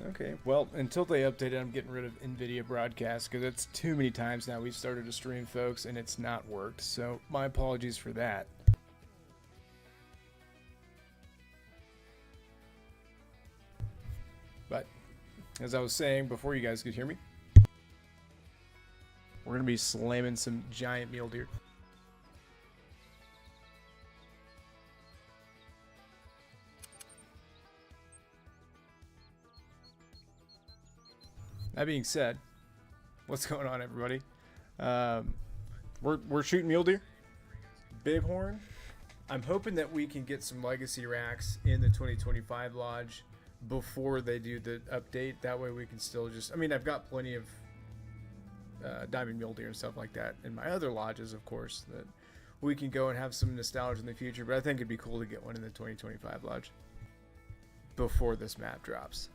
Okay, well, until they update it, I'm getting rid of NVIDIA broadcast because it's too many times now we've started to stream, folks, and it's not worked. So my apologies for that. But as I was saying before you guys could hear me, we're going to be slamming some giant mule deer. That being said, what's going on, everybody? We're shooting mule deer, bighorn. I'm hoping that we can get some legacy racks in the 2025 lodge before they do the update. That way we can still just, I mean, I've got plenty of diamond mule deer and stuff like that in my other lodges, of course, that we can go and have some nostalgia in the future. But I think it'd be cool to get one in the 2025 lodge before this map drops.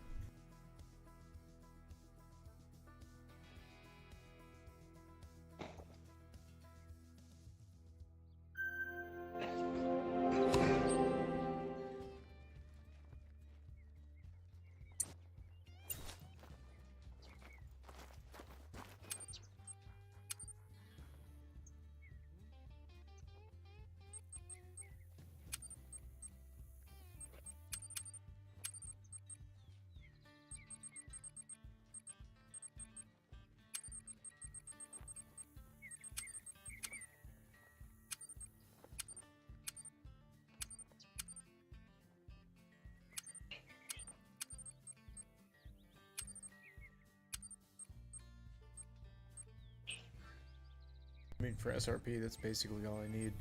I mean, for SRP, that's basically all I need.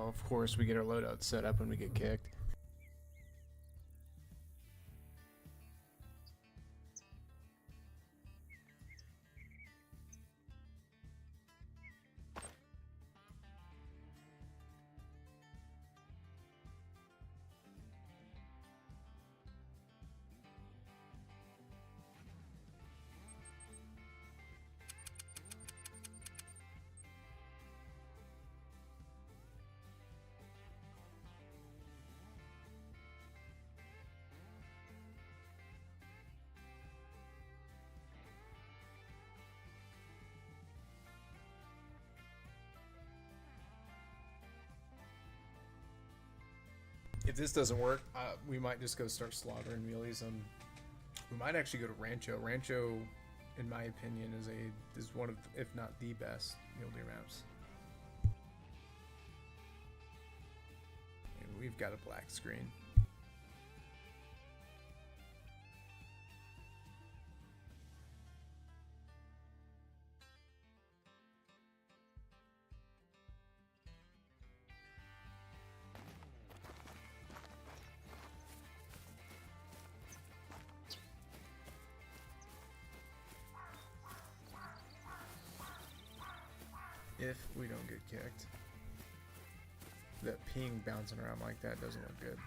Of course, we get our loadout set up when we get kicked. If this doesn't work, we might just go start slaughtering muleys. We might actually go to Rancho. Rancho, in my opinion, is one of, if not the best mule deer maps. And we've got a black screen. If we don't get kicked. That ping bouncing around like that doesn't look good.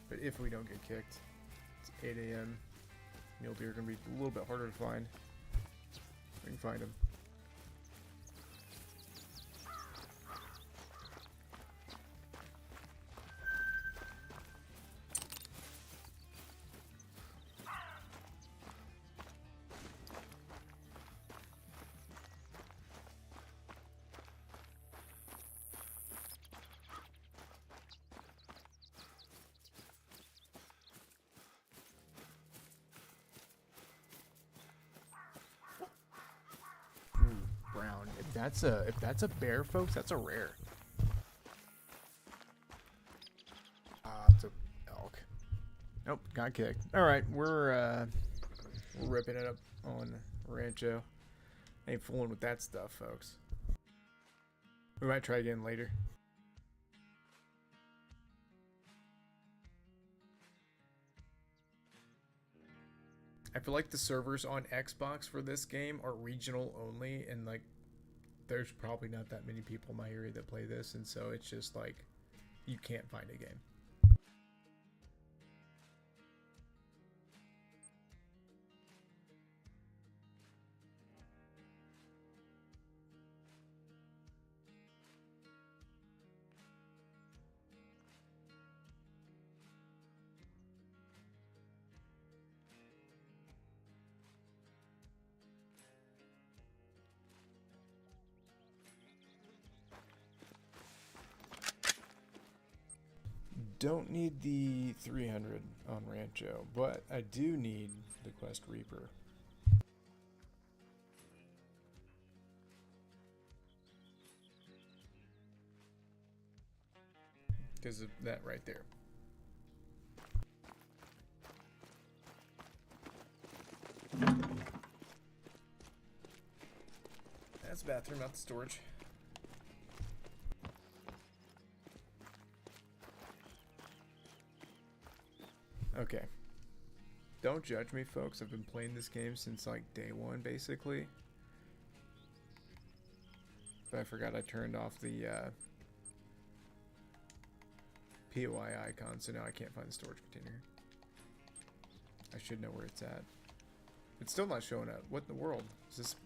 But if we don't get kicked, it's 8 a.m. Mule deer are going to be a little bit harder to find. We can find them. Brown. If that's a bear, folks, that's a rare. It's a elk. Nope, got kicked. All right, we're ripping it up on Rancho. Ain't fooling with that stuff, folks. We might try again later. I feel like the servers on Xbox for this game are regional only, and like there's probably not that many people in my area that play this, and so it's just like you can't find a game. don't need the 300 on Rancho, but I do need the Quest Reaper. Because of that right there. That's the bathroom, not the storage. Okay. Don't judge me, folks. I've been playing this game since like day one, basically. But I forgot I turned off the POI icon, so now I can't find the storage container. I should know where it's at. It's still not showing up. What in the world? Is this...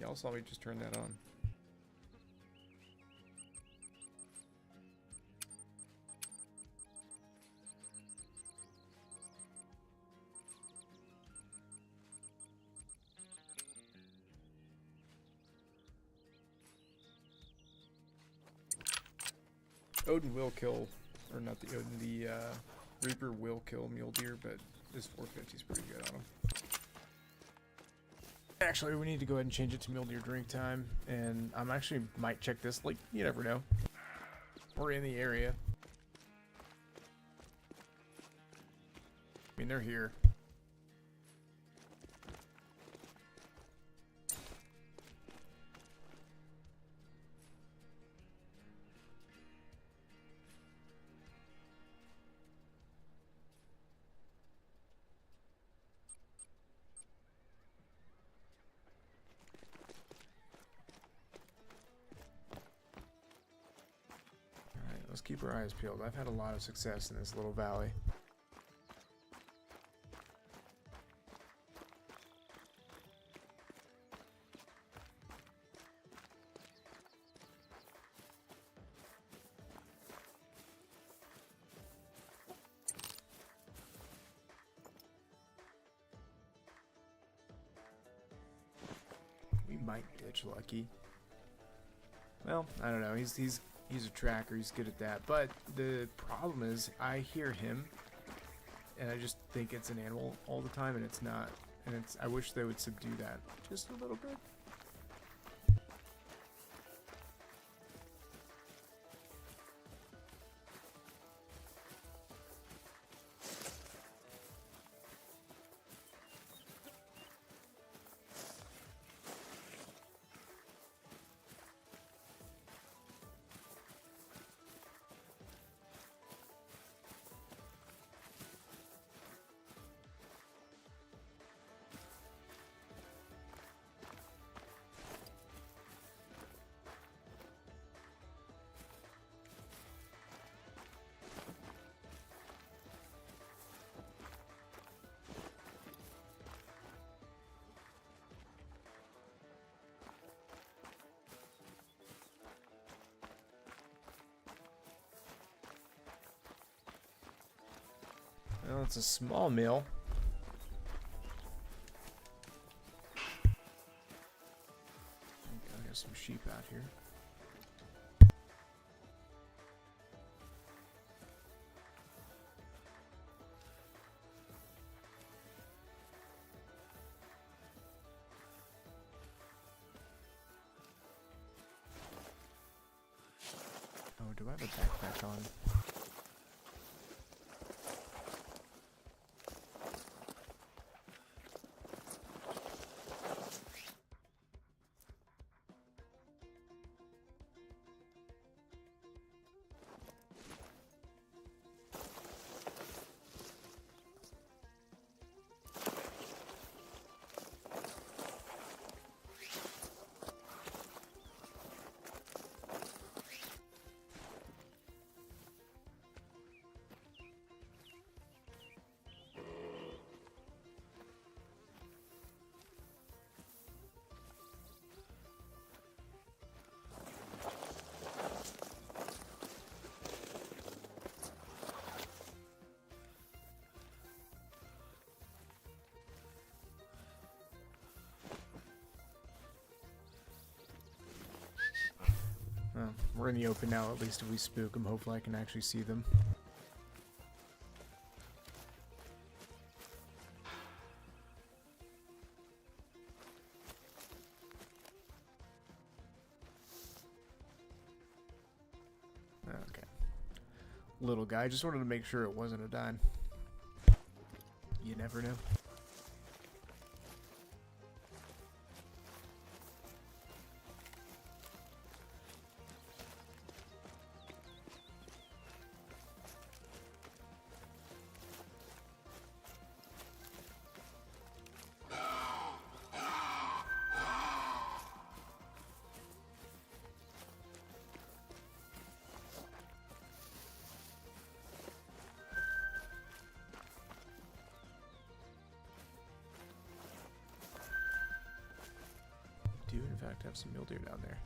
Y'all saw me just turn that on. Odin will kill, or not the Odin, the Reaper will kill mule deer, but this 450 is pretty good on him. Actually, we need to go ahead and change it to mule deer drink time, and I'm actually might check this, like, you never know. We're in the area. I mean, they're here. Let's keep our eyes peeled. I've had a lot of success in this little valley. We might ditch Lucky. Well, I don't know. He's a tracker, he's good at that, but the problem is I hear him and I just think it's an animal all the time, and it's not, and I wish they would subdue that just a little bit. Well, it's a small mill. I got some sheep out here. Oh, do I have a backpack on? We're in the open now, at least if we spook them. Hopefully I can actually see them. Okay. Little guy, just wanted to make sure it wasn't a dime. You never know. Do in fact have some mule deer down there.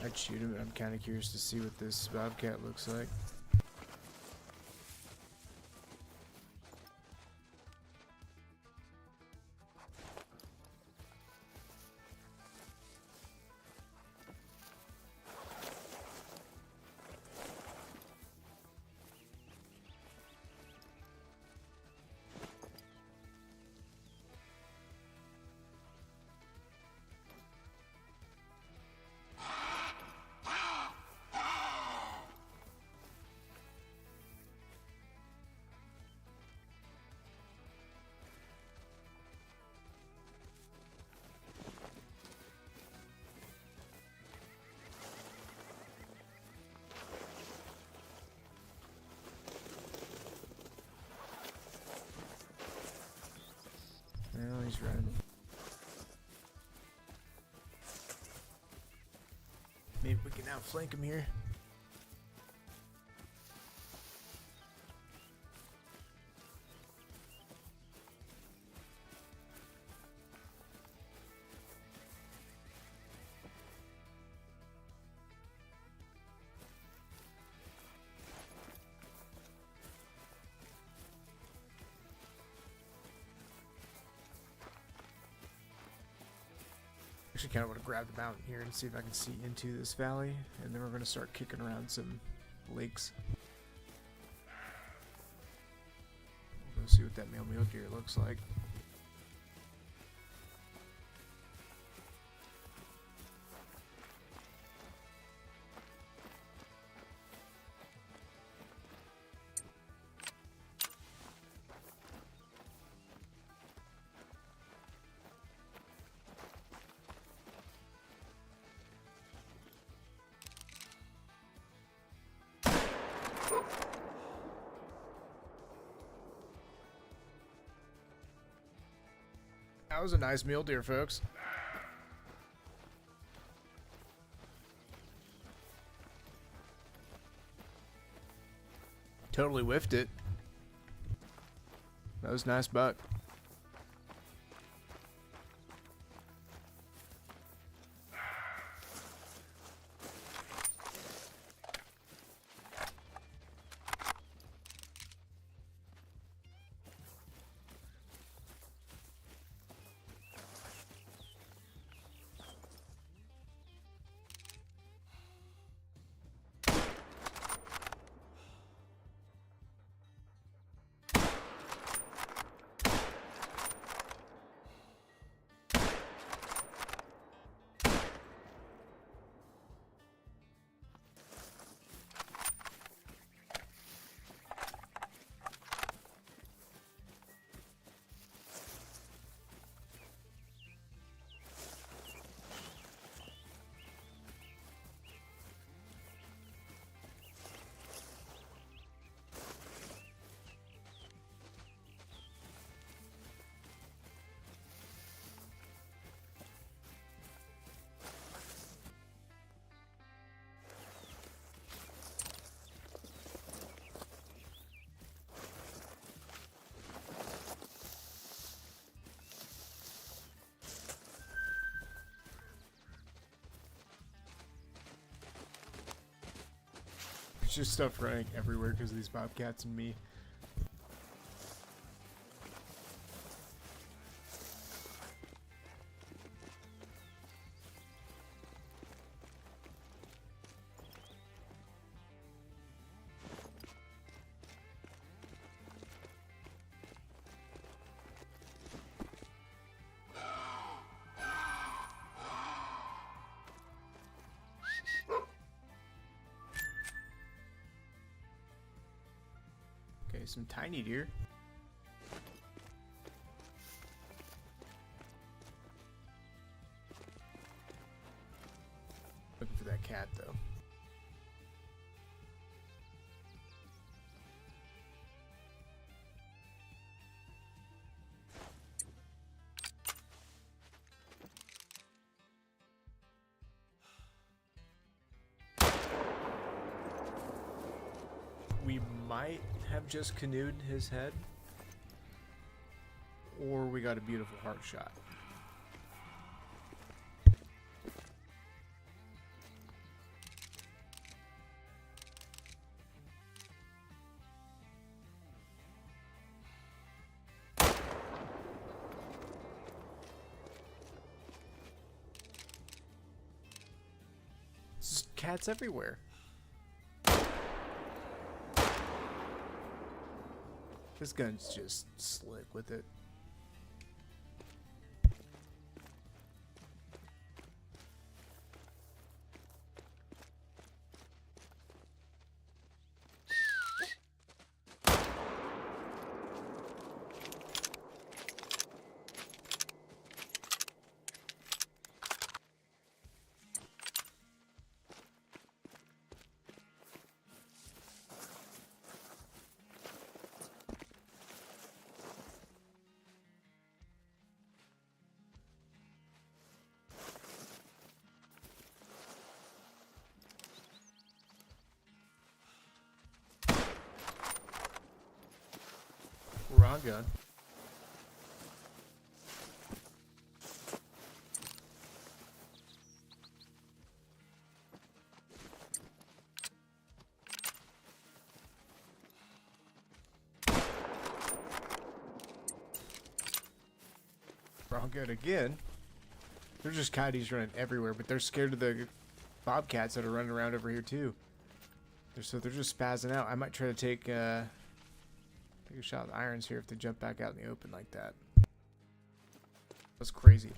I'd shoot him, but I'm kind of curious to see what this bobcat looks like. Well, he's running. Maybe we can outflank him here. Actually kind of want to grab the mountain here and see if I can see into this valley, and then we're going to start kicking around some lakes. We'll go see what that male mule deer looks like. That was a nice mule deer, folks. Totally whiffed it. That was a nice buck. There's just stuff running everywhere because of these bobcats and me. Okay, some tiny deer. Looking for that cat though. We might have just canoed his head, or we got a beautiful heart shot. There's cats everywhere. This gun's just slick with it. Wrong gun. Wrong gun again. They're just coyotes running everywhere, but they're scared of the bobcats that are running around over here too. So they're just spazzing out. I might try to take a shot with irons here if they jump back out in the open like that. That's crazy.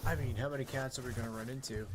I mean, how many cats are we going to run into?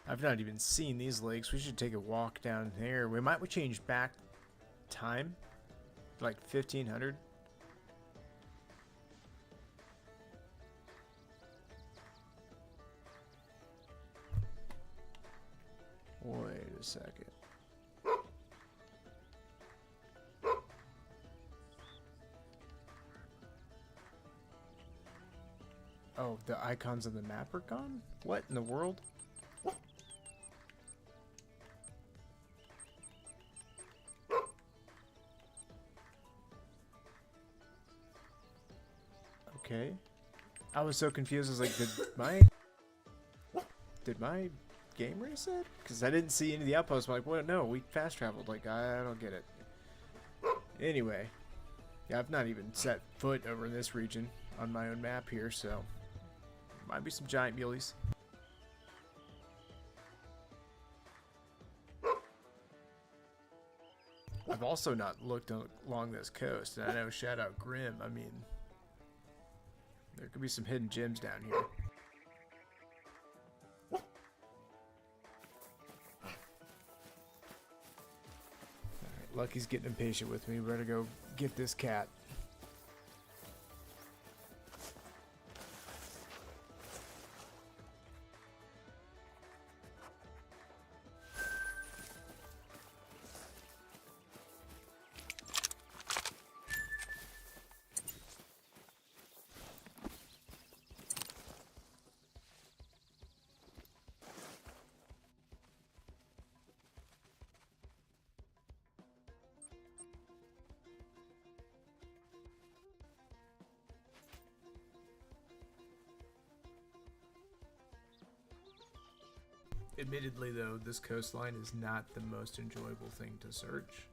I've not even seen these lakes. We should take a walk down there. We change back time, like 1500. Wait a second. Oh, the icons on the map are gone? What in the world? Okay. I was so confused. I was like, did my game reset? Because I didn't see any of the outposts. I'm like, what? No, we fast traveled. Like, I don't get it. Anyway. Yeah, I've not even set foot over in this region on my own map here, so might be some giant muleys. I've also not looked along this coast, and I know shout out Grim. I mean, there could be some hidden gems down here. Alright, Lucky's getting impatient with me. We better go get this cat. Admittedly, though, this coastline is not the most enjoyable thing to search.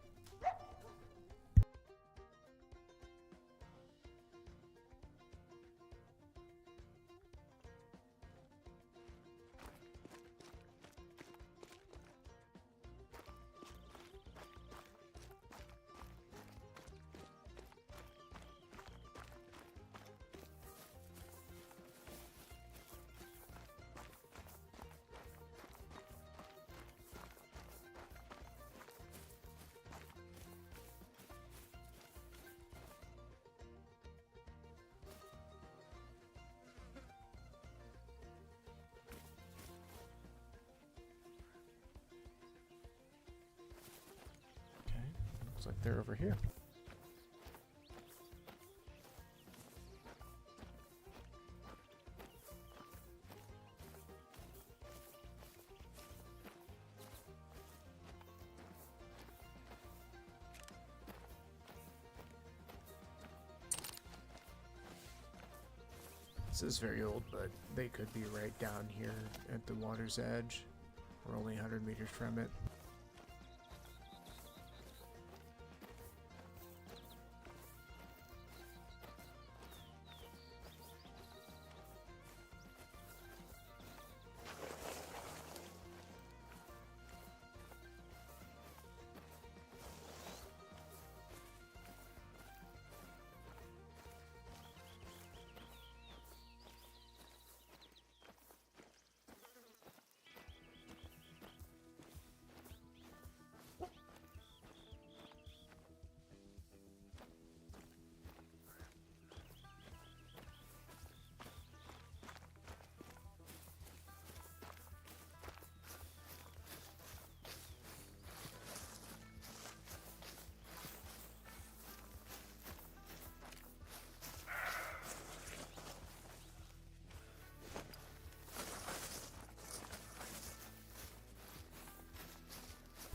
Looks like they're over here. This is very old, but they could be right down here at the water's edge. We're only 100 meters from it.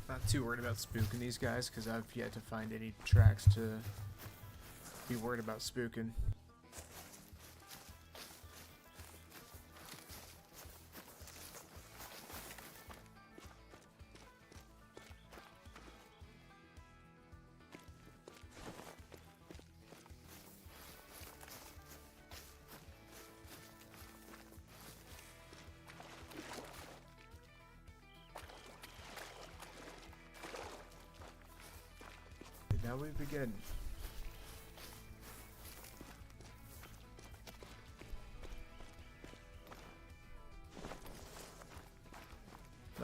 Not too worried about spooking these guys because I've yet to find any tracks to be worried about spooking. Now we begin.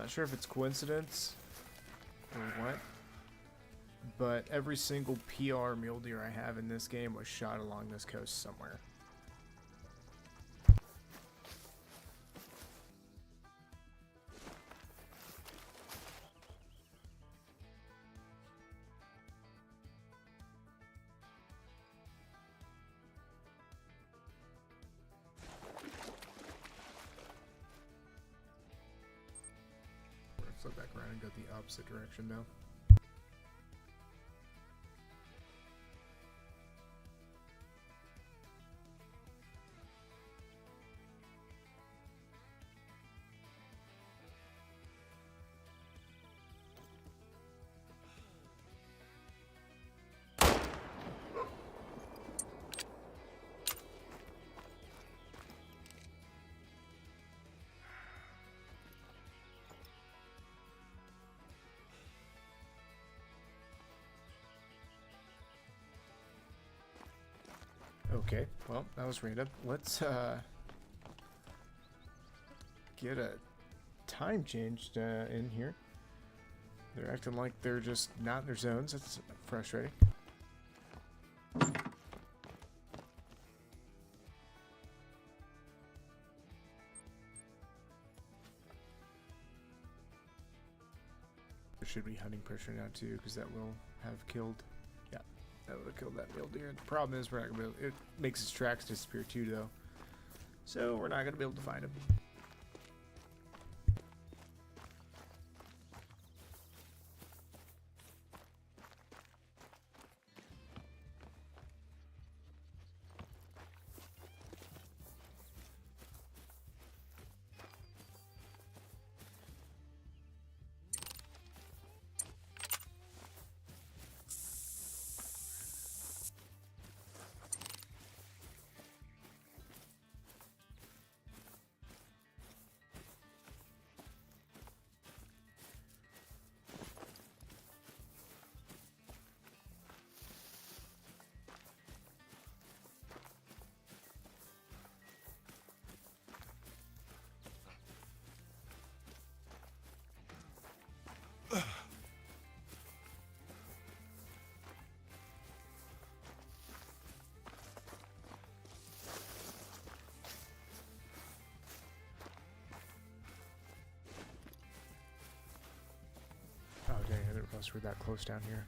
Not sure if it's coincidence or what, but every single PR mule deer I have in this game was shot along this coast somewhere. Flip back around and go the opposite direction now. Okay, well, that was random. Let's get a time changed in here. They're acting like they're just not in their zones. That's frustrating. There should be hunting pressure now too, because that will have killed. Yeah, that would have killed that mule deer. The problem is we're not gonna be able. It makes his tracks disappear too, though. So we're not gonna be able to find him. Oh dang, I didn't realize we're that close down here.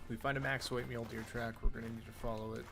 If we find a max weight mule deer track, we're going to need to follow it.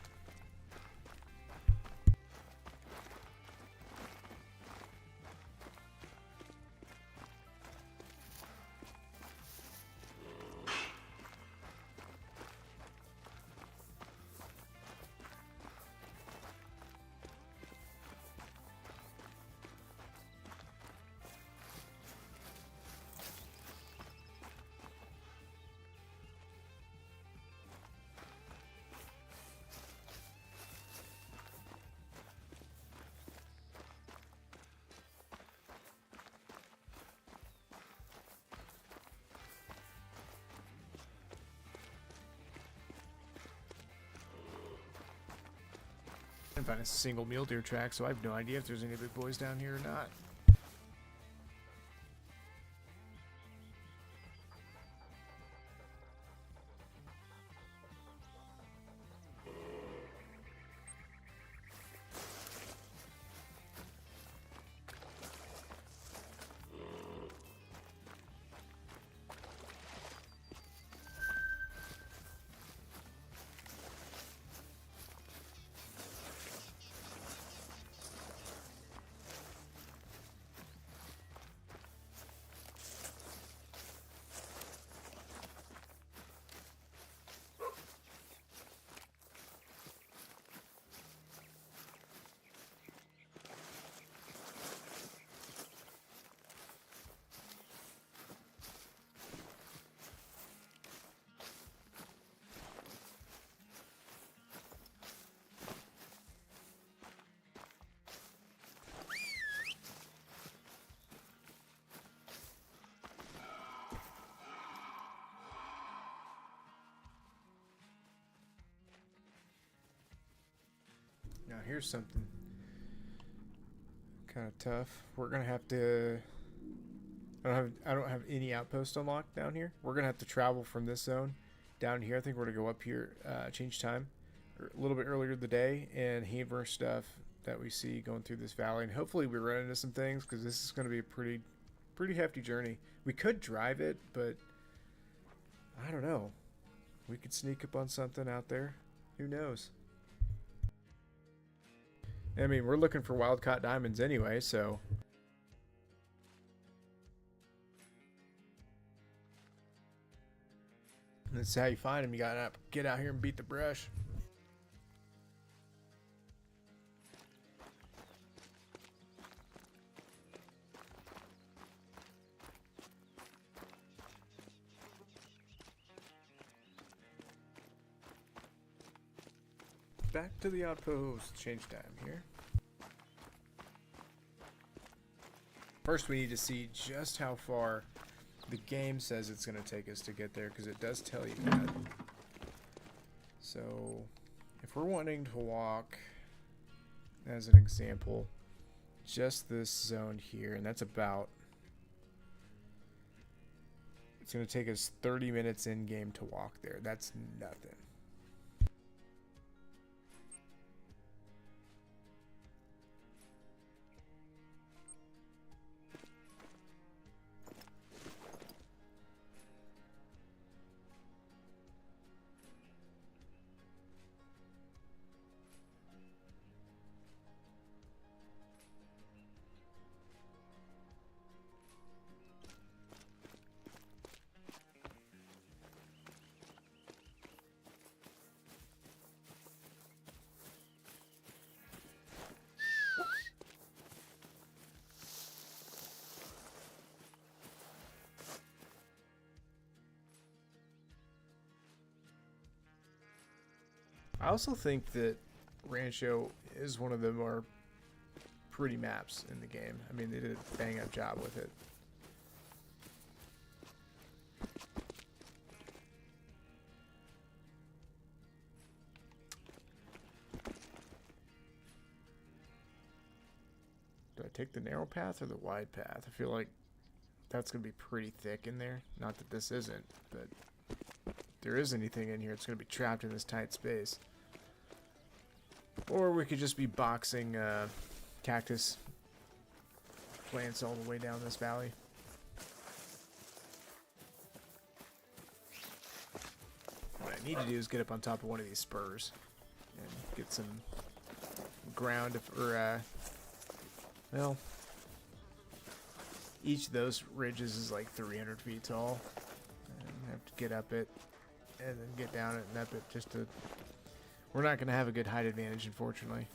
I didn't find a single mule deer track, so I have no idea if there's any big boys down here or not. Now here's something kind of tough. We're gonna have to. I don't have any outpost unlocked down here. We're gonna have to travel from this zone down here. I think we're gonna go up here, change time a little bit earlier in the day, and hammer stuff that we see going through this valley. And hopefully we run into some things, because this is gonna be a pretty hefty journey. We could drive it, but I don't know. We could sneak up on something out there. Who knows? I mean, we're looking for wild caught diamonds anyway, so. That's how you find them. You gotta get out here and beat the brush. Back to the outpost. Change time here. First, we need to see just how far the game says it's going to take us to get there, because it does tell you that. So, if we're wanting to walk, as an example, just this zone here, and that's about... It's going to take us 30 minutes in-game to walk there. That's nothing. I also think that Rancho is one of the more pretty maps in the game. I mean, they did a bang-up job with it. Do I take the narrow path or the wide path? I feel like that's going to be pretty thick in there. Not that this isn't, but if there is anything in here, it's going to be trapped in this tight space. Or we could just be boxing cactus plants all the way down this valley. What I need to do is get up on top of one of these spurs and get some ground, well, each of those ridges is like 300 feet tall. And I have to get up it and then get down it and up it just to... We're not going to have a good height advantage, unfortunately.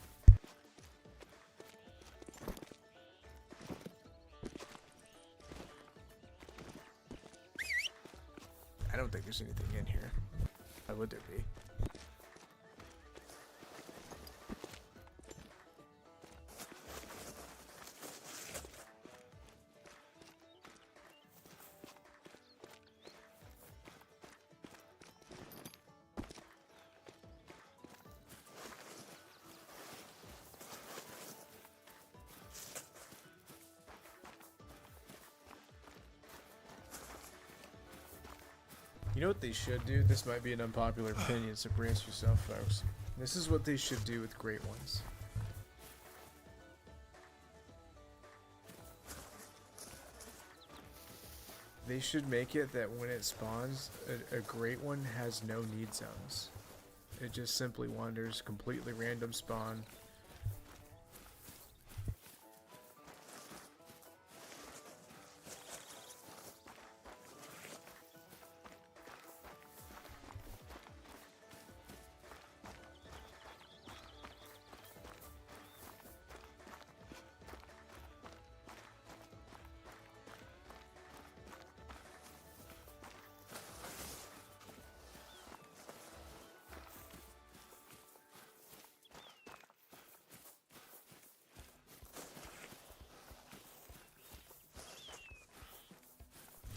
I don't think there's anything in here. Why would there be? You know what they should do? This might be an unpopular opinion, so brace yourself, folks. This is what they should do with Great Ones. They should make it that when it spawns, a Great One has no need zones. It just simply wanders, completely random spawn.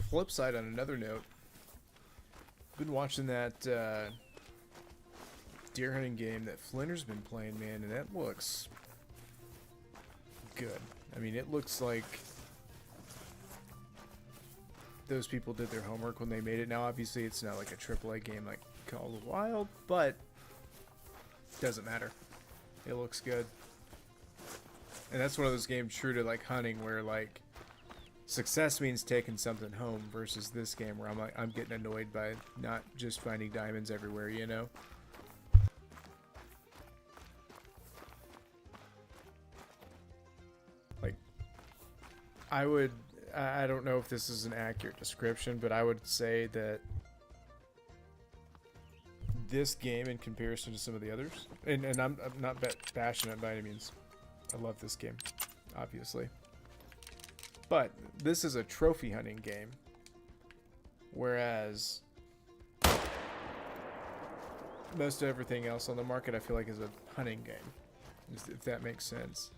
Flip side, on another note, been watching that deer hunting game that Flinter's been playing, man, and that looks good. I mean, it looks like those people did their homework when they made it. Now, obviously, it's not like a AAA game like Call of the Wild, but doesn't matter. It looks good. And that's one of those games true to like hunting where like success means taking something home versus this game where I'm getting annoyed by not just finding diamonds everywhere, you know? Like, I don't know if this is an accurate description, but I would say that this game in comparison to some of the others, and I'm not passionate by any means. I love this game, obviously. But this is a trophy hunting game, whereas most everything else on the market I feel like is a hunting game, if that makes sense.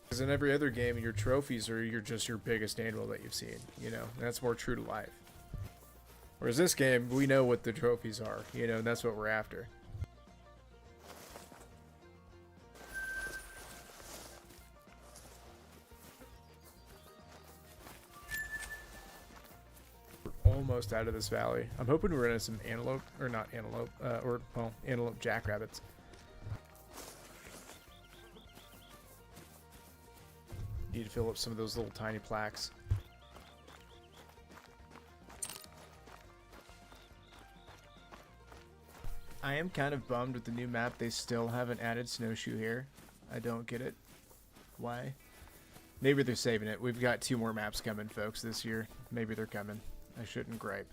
Because in every other game, your trophies are just your biggest animal that you've seen, you know, and that's more true to life. Whereas this game, we know what the trophies are, you know, and that's what we're after. Almost out of this valley. I'm hoping we're into some antelope, or not antelope, antelope jackrabbits. Need to fill up some of those little tiny plaques. I am kind of bummed with the new map. They still haven't added snowshoe here. I don't get it. Why? Maybe they're saving it. We've got 2 more maps coming, folks, this year. Maybe they're coming. I shouldn't gripe.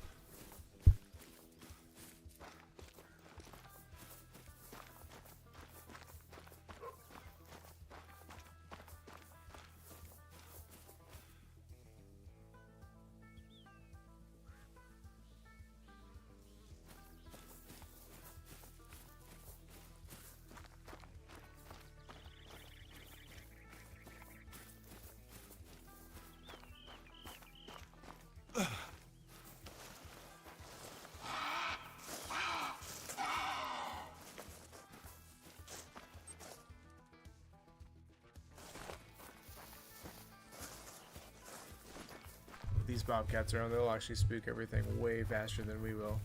These bobcats around, they'll actually spook everything way faster than we will.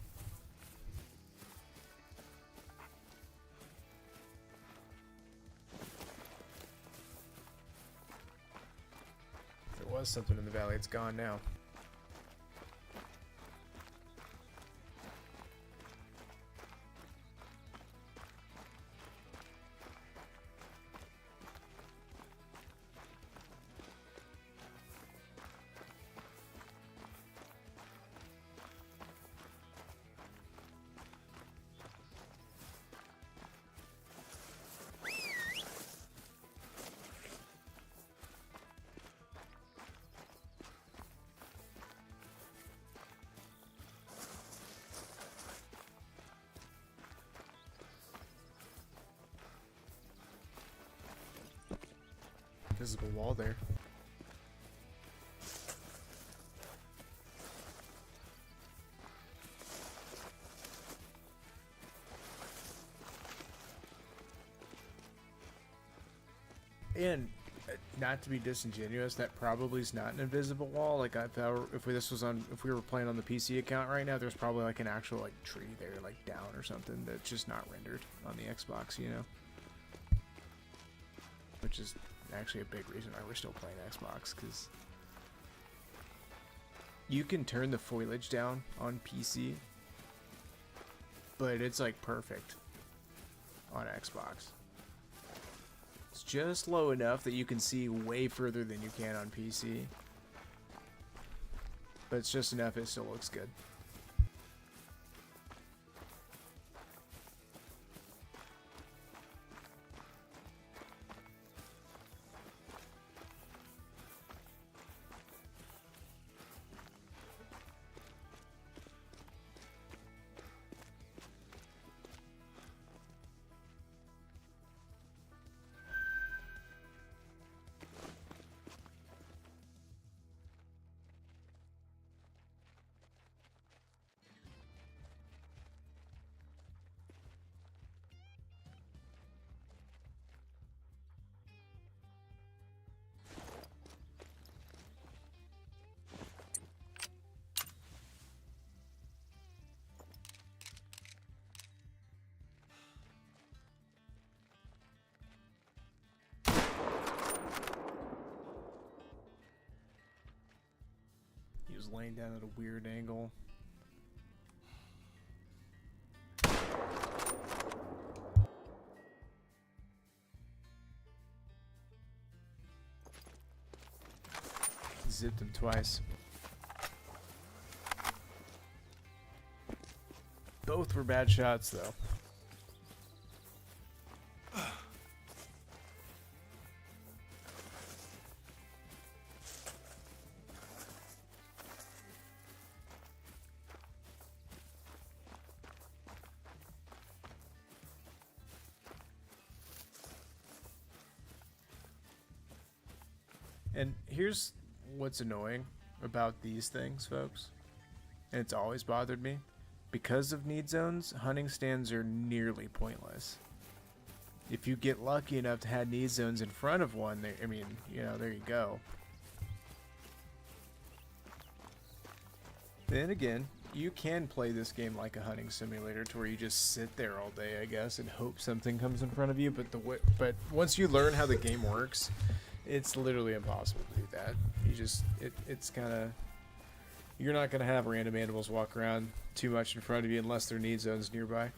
There was something in the valley, it's gone now. Visible wall there. And not to be disingenuous, that probably is not an invisible wall. Like if we were playing on the PC account right now, there's probably like an actual like tree there, like down or something that's just not rendered on the Xbox, you know. Which is actually a big reason why we're still playing Xbox, because you can turn the foliage down on PC, but it's like perfect on Xbox. It's just low enough that you can see way further than you can on PC, but it's just enough it still looks good. laying down at a weird angle. Zipped him twice. Both were bad shots, though. And here's what's annoying about these things, folks, and it's always bothered me. Because of need zones, hunting stands are nearly pointless. If you get lucky enough to have need zones in front of one, I mean, you know, there you go. Then again, you can play this game like a hunting simulator to where you just sit there all day, I guess, and hope something comes in front of you. But once you learn how the game works, it's literally impossible to do that. It's kind of, you're not going to have random animals walk around too much in front of you unless there are need zones nearby.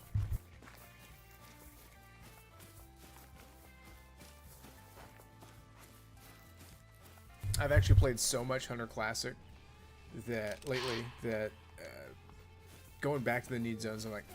I've actually played so much Hunter Classic that lately that going back to the need zones, I'm like,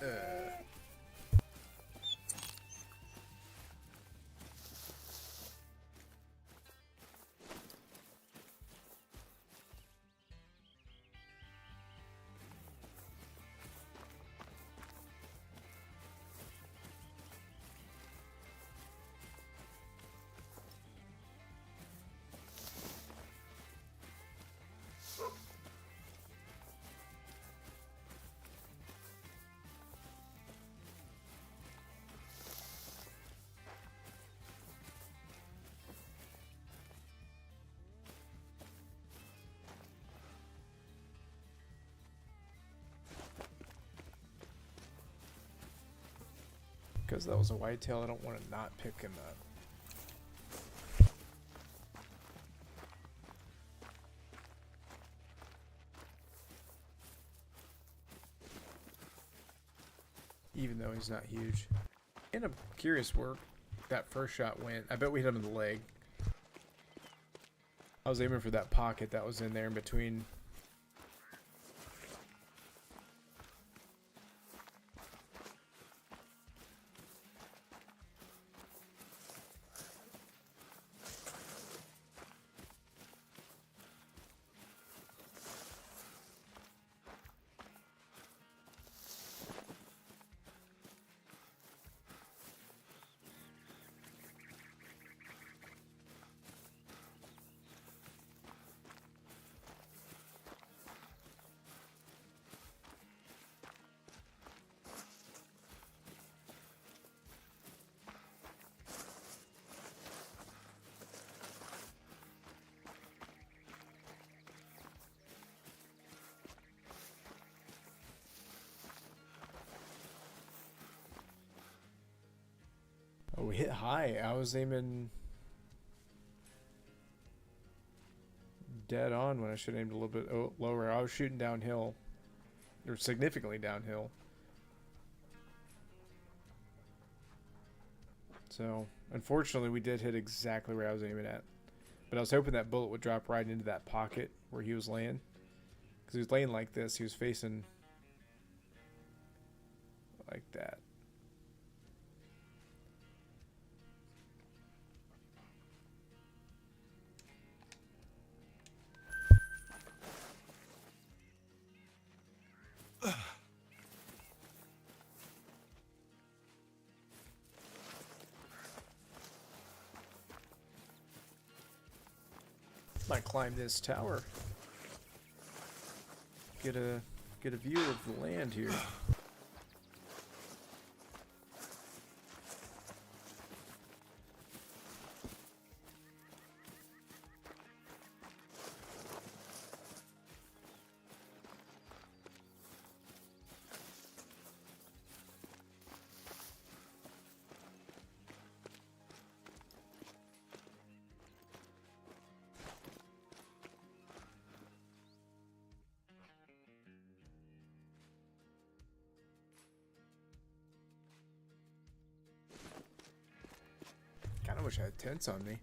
because that was a whitetail, I don't want to not pick him up. Even though he's not huge. And I'm curious where that first shot went. I bet we hit him in the leg. I was aiming for that pocket that was in there in between. Oh, we hit high. I was aiming dead on when I should have aimed a little bit lower. I was shooting downhill, or significantly downhill. So, unfortunately, we did hit exactly where I was aiming at. But I was hoping that bullet would drop right into that pocket where he was laying. Because he was laying like this. He was facing like that. Might climb this tower. Get a view of the land here. wish I had tents on me.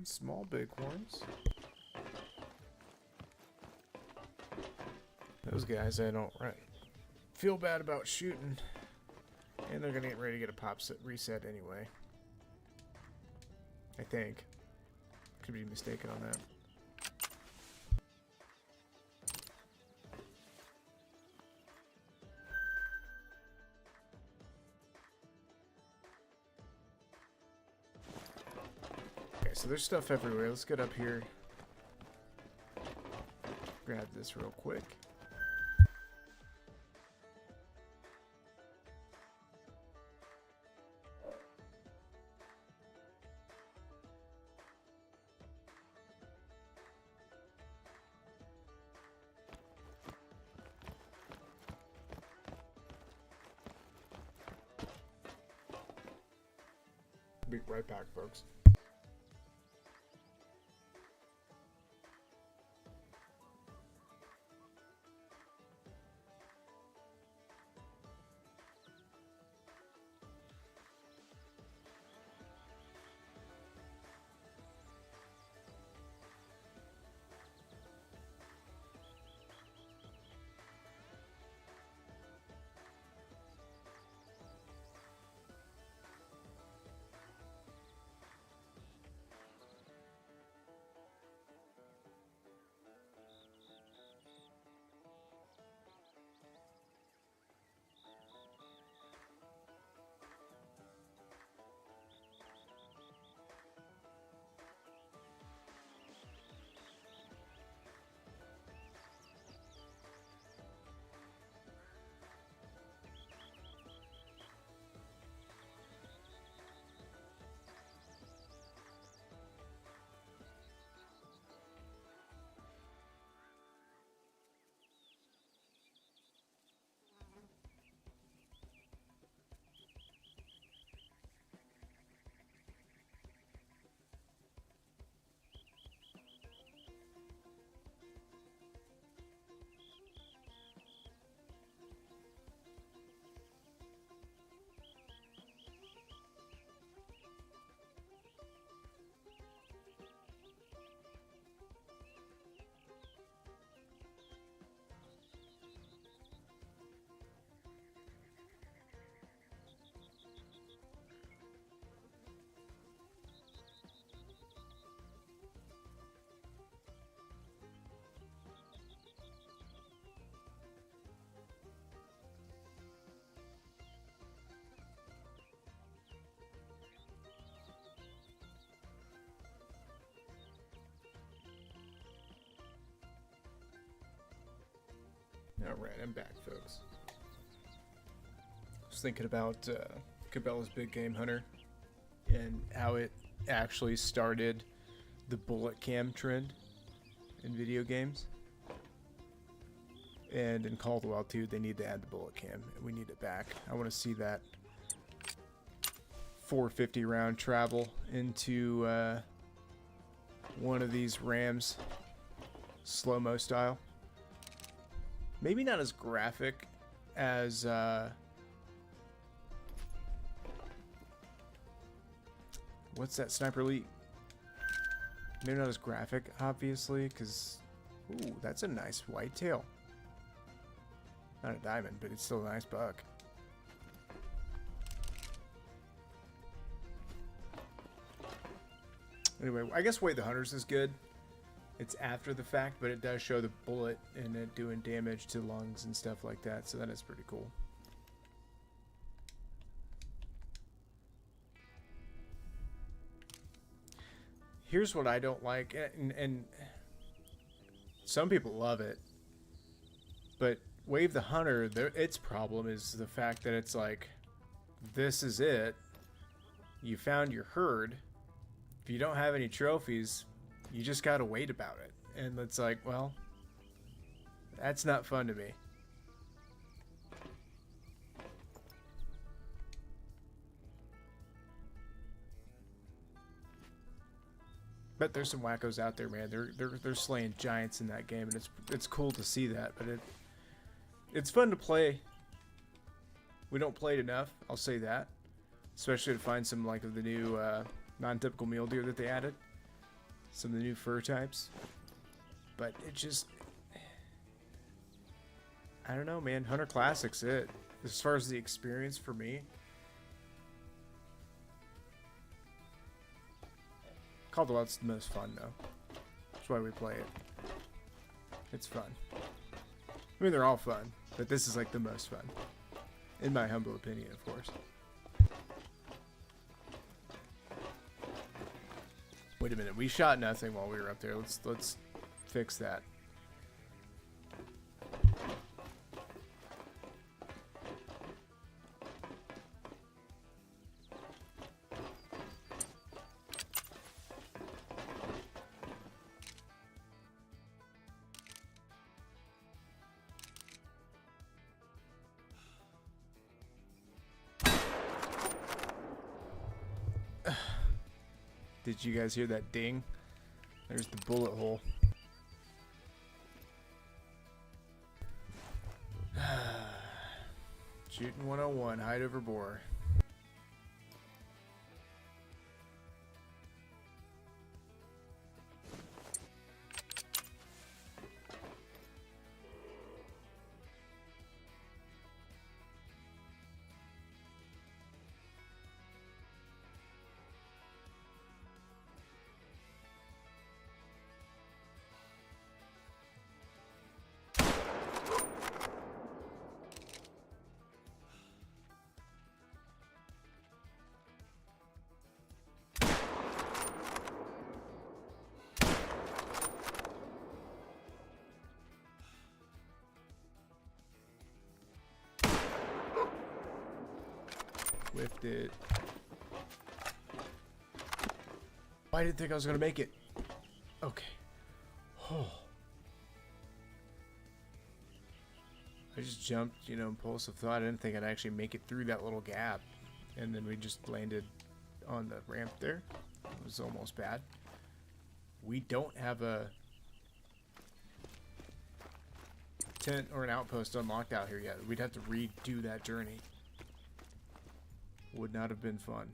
Small bighorns. Those guys I don't feel bad about shooting. And they're gonna get ready to get a pop set reset anyway. I think. Could be mistaken on that. So there's stuff everywhere. Let's get up here. Grab this real quick. Be right back, folks. Alright, I'm back, folks. I was thinking about Cabela's Big Game Hunter and how it actually started the bullet cam trend in video games. And in Call of the Wild 2, they need to add the bullet cam. We need it back. I want to see that 450 round travel into one of these Rams slow-mo style. Maybe not as graphic as what's that, Sniper Elite? Maybe not as graphic, obviously, because ooh, that's a nice whitetail. Not a diamond, but it's still a nice buck. Anyway, I guess Way the Hunters is good. It's after the fact, but it does show the bullet and it doing damage to lungs and stuff like that, so that is pretty cool. Here's what I don't like, and some people love it, but Wave the Hunter, its problem is the fact that it's like, this is it. You found your herd. If you don't have any trophies, you just gotta wait about it. And it's like, well, that's not fun to me. But there's some wackos out there, man. They're slaying giants in that game, and it's cool to see that. But it's fun to play. We don't play it enough, I'll say that. Especially to find some like of the new non-typical mule deer that they added, some of the new fur types. But it just, I don't know, man. Hunter Classic's it as far as the experience for me. Call of the Wild's the most fun though. That's why we play it. It's fun. I mean, they're all fun, but this is like the most fun, in my humble opinion, of course. Wait a minute, we shot nothing while we were up there. Let's fix that. Did you guys hear that ding? There's the bullet hole. Shooting 101, hide over boar. Whiffed it. I didn't think I was gonna make it. Okay. Oh. I just jumped, you know, impulsive thought. I didn't think I'd actually make it through that little gap. And then we just landed on the ramp there. It was almost bad. We don't have a tent or an outpost unlocked out here yet. We'd have to redo that journey. Would not have been fun.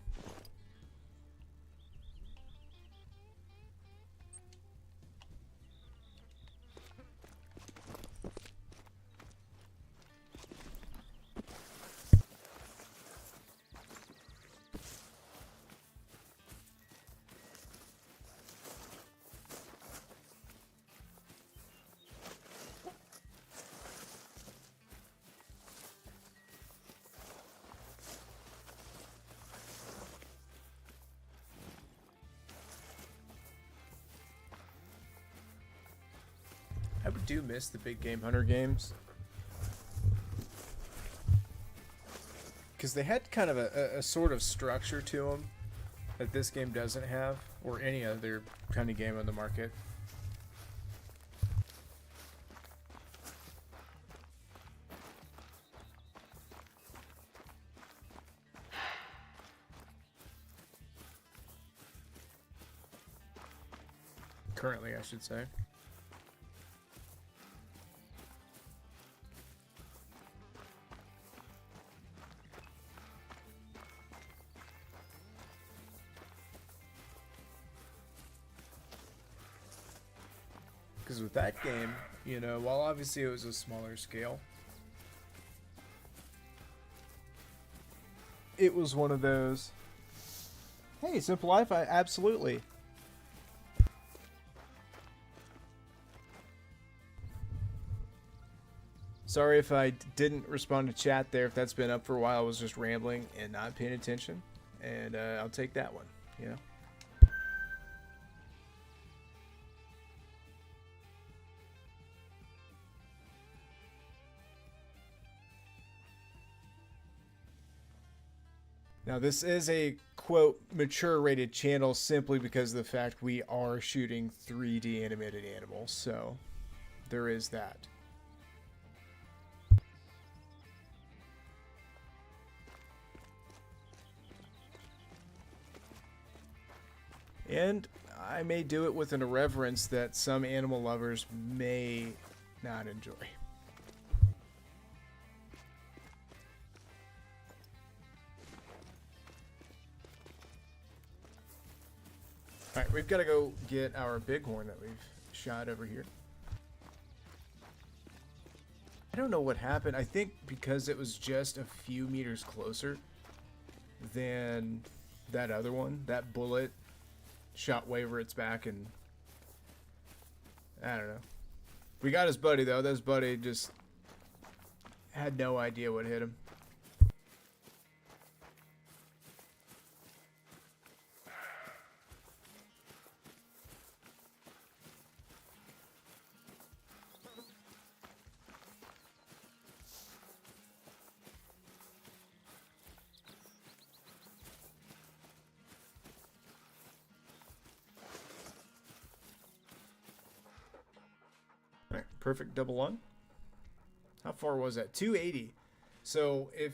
I do miss the big game hunter games, because they had kind of a sort of structure to them that this game doesn't have, or any other kind of game on the market. Currently, I should say. Because with that game, you know, while obviously it was a smaller scale, it was one of those, hey, simple life, absolutely. Sorry if I didn't respond to chat there. If that's been up for a while, I was just rambling and not paying attention. And I'll take that one, you know. Now this is a quote mature rated channel simply because of the fact we are shooting 3D animated animals, so there is that. And I may do it with an irreverence that some animal lovers may not enjoy. Alright, we've got to go get our bighorn that we've shot over here. I don't know what happened. I think because it was just a few meters closer than that other one, that bullet shot way over its back, and I don't know. We got his buddy though. This buddy just had no idea what hit him. Alright, perfect double on. How far was that? 280. So if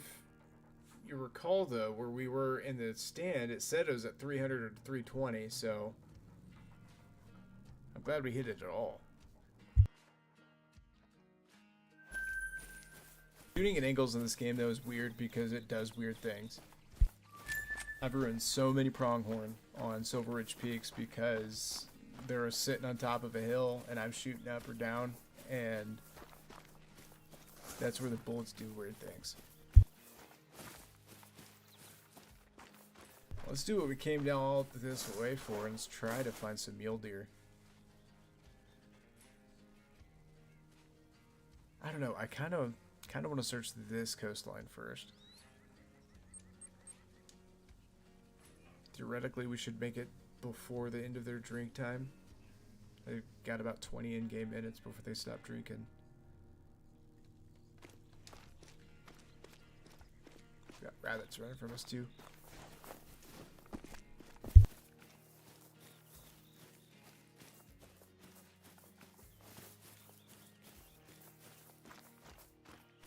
you recall though, where we were in the stand, it said it was at 300 or 320, so I'm glad we hit it at all. Shooting at angles in this game though is weird because it does weird things. I've ruined so many pronghorn on Silver Ridge Peaks because they're sitting on top of a hill and I'm shooting up or down, and that's where the bullets do weird things. Let's do what we came down all this way for, and let's try to find some mule deer. I don't know, I kind of want to search this coastline first. Theoretically, we should make it before the end of their drink time. They've got about 20 in-game minutes before they stop drinking. Got rabbits running from us too.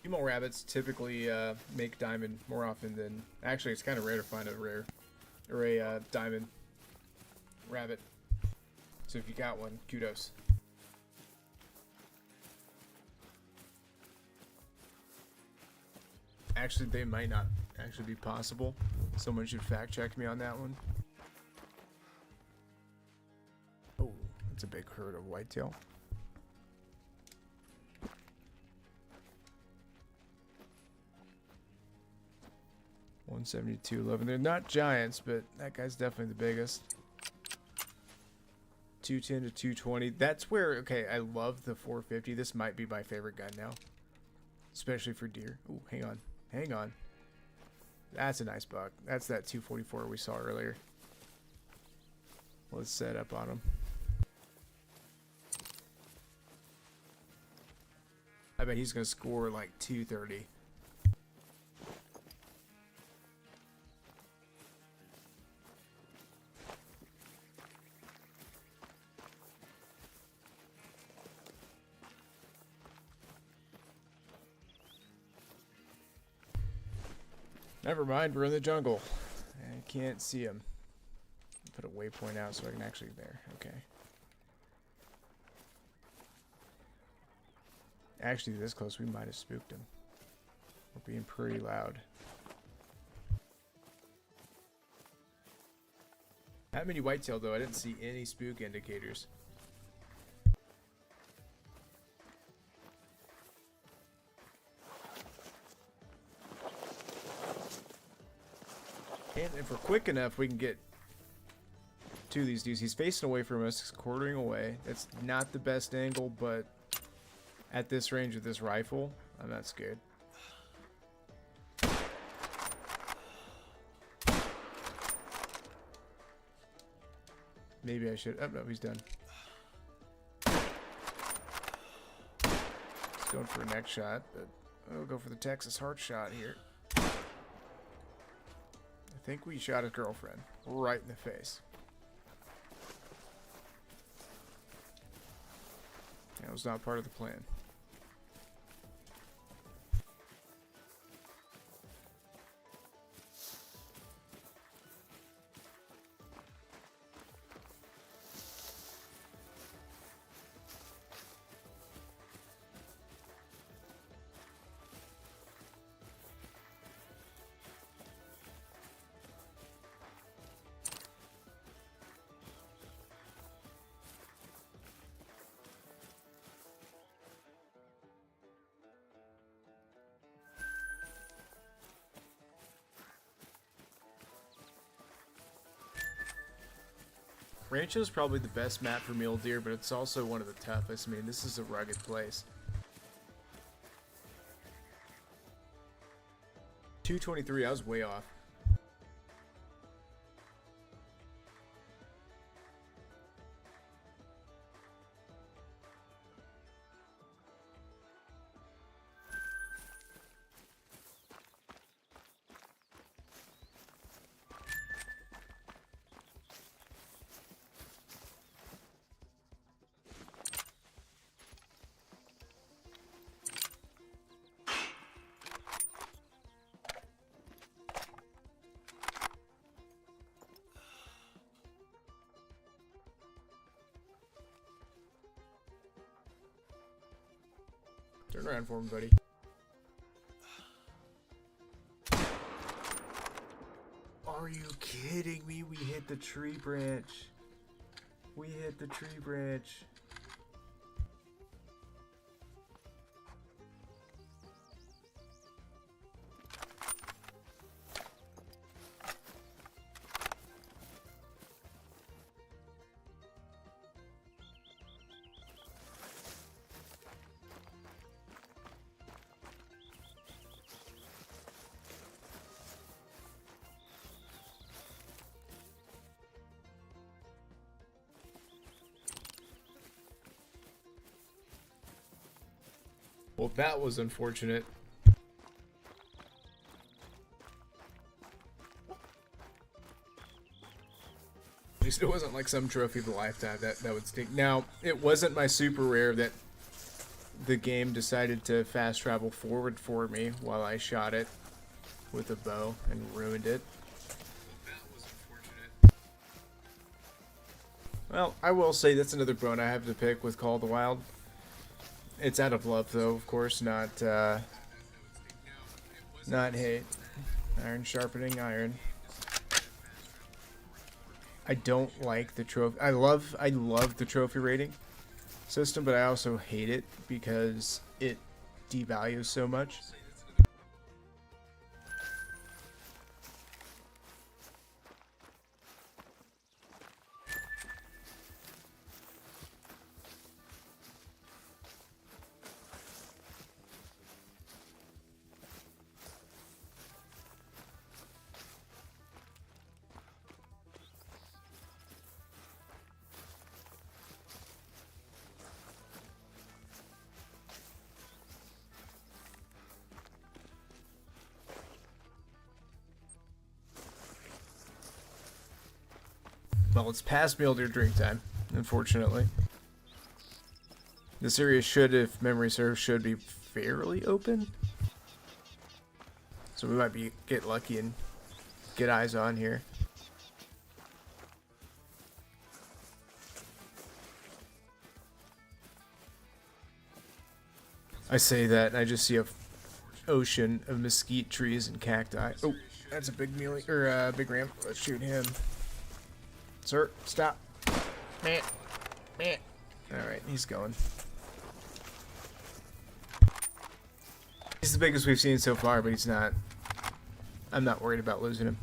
Female rabbits typically make diamond more often than... Actually, it's kind of rare to find a diamond rabbit. So if you got one, kudos. Actually, they might not actually be possible. Someone should fact check me on that one. Oh, that's a big herd of whitetail. $172.11. They're not giants, but that guy's definitely the biggest. 210 to 220. That's where, okay, I love the 450. This might be my favorite gun now, especially for deer. Oh, hang on. Hang on. That's a nice buck. That's that 244 we saw earlier. Let's set up on him. I bet he's going to score like 230. Never mind, we're in the jungle. I can't see him. Put a waypoint out so I can actually there. Okay. Actually, this close, we might have spooked him. We're being pretty loud. That many whitetail though, I didn't see any spook indicators. And if we're quick enough, we can get two of these dudes. He's facing away from us, he's quartering away. It's not the best angle, but at this range with this rifle, I'm not scared. Maybe I should. Oh, no, he's done. He's going for a neck shot, but I'll go for the Texas heart shot here. I think we shot his girlfriend right in the face. That was not part of the plan. Rancho is probably the best map for mule deer, but it's also one of the toughest. I mean, this is a rugged place. 223, I was way off. Turn around for me, buddy. Are you kidding me? We hit the tree branch. We hit the tree branch. Well, that was unfortunate. At least it wasn't like some trophy of a lifetime that would stink. Now, it wasn't my super rare that the game decided to fast travel forward for me while I shot it with a bow and ruined it. That was unfortunate. Well, I will say that's another bone I have to pick with Call of the Wild. It's out of love, though, of course, not hate. Iron sharpening iron. I don't like the trophy. I love the trophy rating system, but I also hate it because it devalues so much. Well, it's past mule deer drink time, unfortunately. This area should, if memory serves, should be fairly open. So we might get lucky and get eyes on here. I say that and I just see a ocean of mesquite trees and cacti. Oh, that's a big muley, or big ram. Let's shoot him. Sir, stop. Meh. Meh. Alright, he's going. He's the biggest we've seen so far, but he's not. I'm not worried about losing him.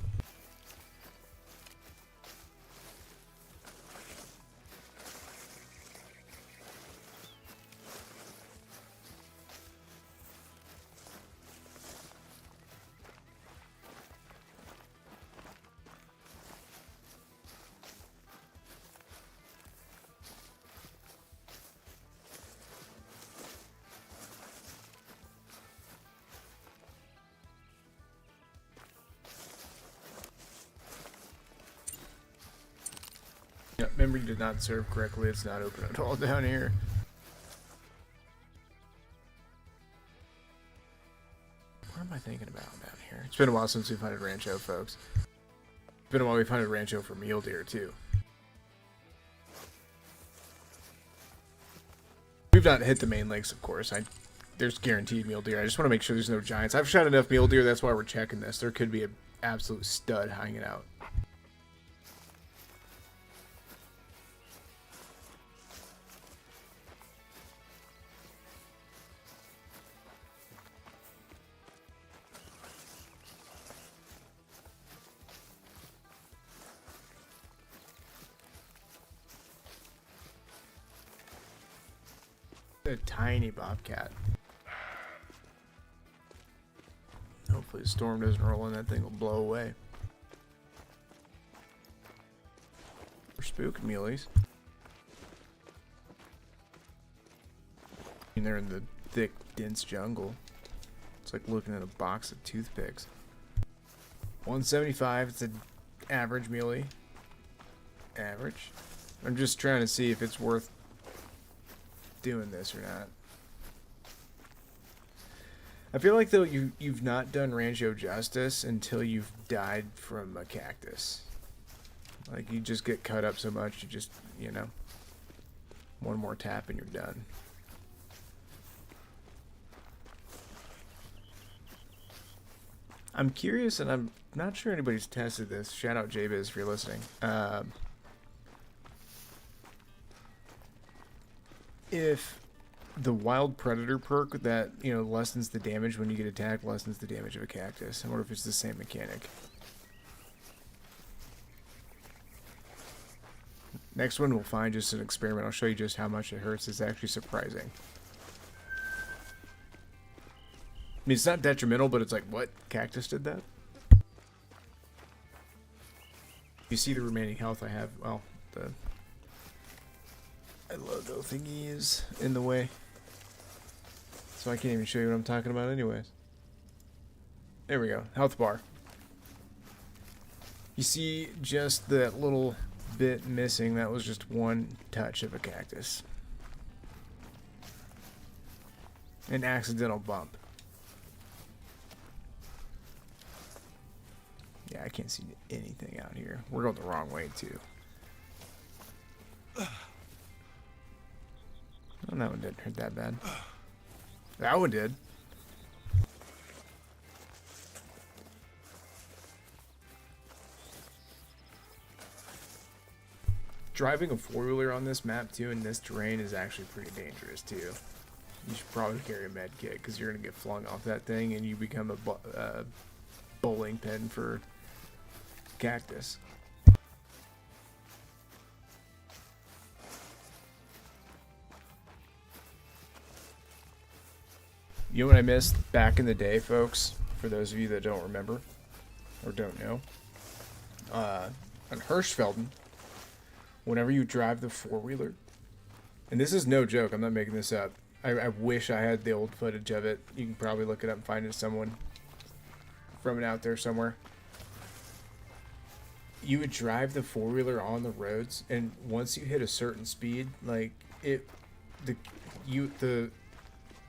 Memory did not serve correctly. It's not open at all down here. What am I thinking about down here? It's been a while since we've hunted Rancho, folks. It's been a while we've hunted Rancho for mule deer, too. We've not hit the main lakes, of course. There's guaranteed mule deer. I just want to make sure there's no giants. I've shot enough mule deer, that's why we're checking this. There could be an absolute stud hanging out. A tiny bobcat. Hopefully the storm doesn't roll in, that thing will blow away. We're spooking muleys. And they're in the thick, dense jungle. It's like looking at a box of toothpicks. 175, it's an average muley. Average. I'm just trying to see if it's worth doing this or not. I feel like though you've not done Rancho justice until you've died from a cactus. Like you just get cut up so much, you just, you know, one more tap and you're done. I'm curious, and I'm not sure anybody's tested this. Shout out JBiz if you're listening. If the wild predator perk that, you know, lessens the damage when you get attacked, lessens the damage of a cactus. I wonder if it's the same mechanic. Next one we'll find just an experiment. I'll show you just how much it hurts. It's actually surprising. I mean, it's not detrimental, but it's like, what? Cactus did that? You see the remaining health I have? Well, the logo thingy is in the way. So I can't even show you what I'm talking about anyways. There we go. Health bar. You see just that little bit missing. That was just one touch of a cactus. An accidental bump. Yeah, I can't see anything out here. We're going the wrong way too. Oh, that one didn't hurt that bad. That one did. Driving a four-wheeler on this map too in this terrain is actually pretty dangerous too. You should probably carry a med kit because you're gonna get flung off that thing and you become a bowling pin for cactus. You know what I missed back in the day, folks? For those of you that don't remember or don't know, on Hirschfelden, whenever you drive the four-wheeler, and this is no joke, I'm not making this up. I wish I had the old footage of it. You can probably look it up and find it someone from it out there somewhere. You would drive the four-wheeler on the roads, and once you hit a certain speed, like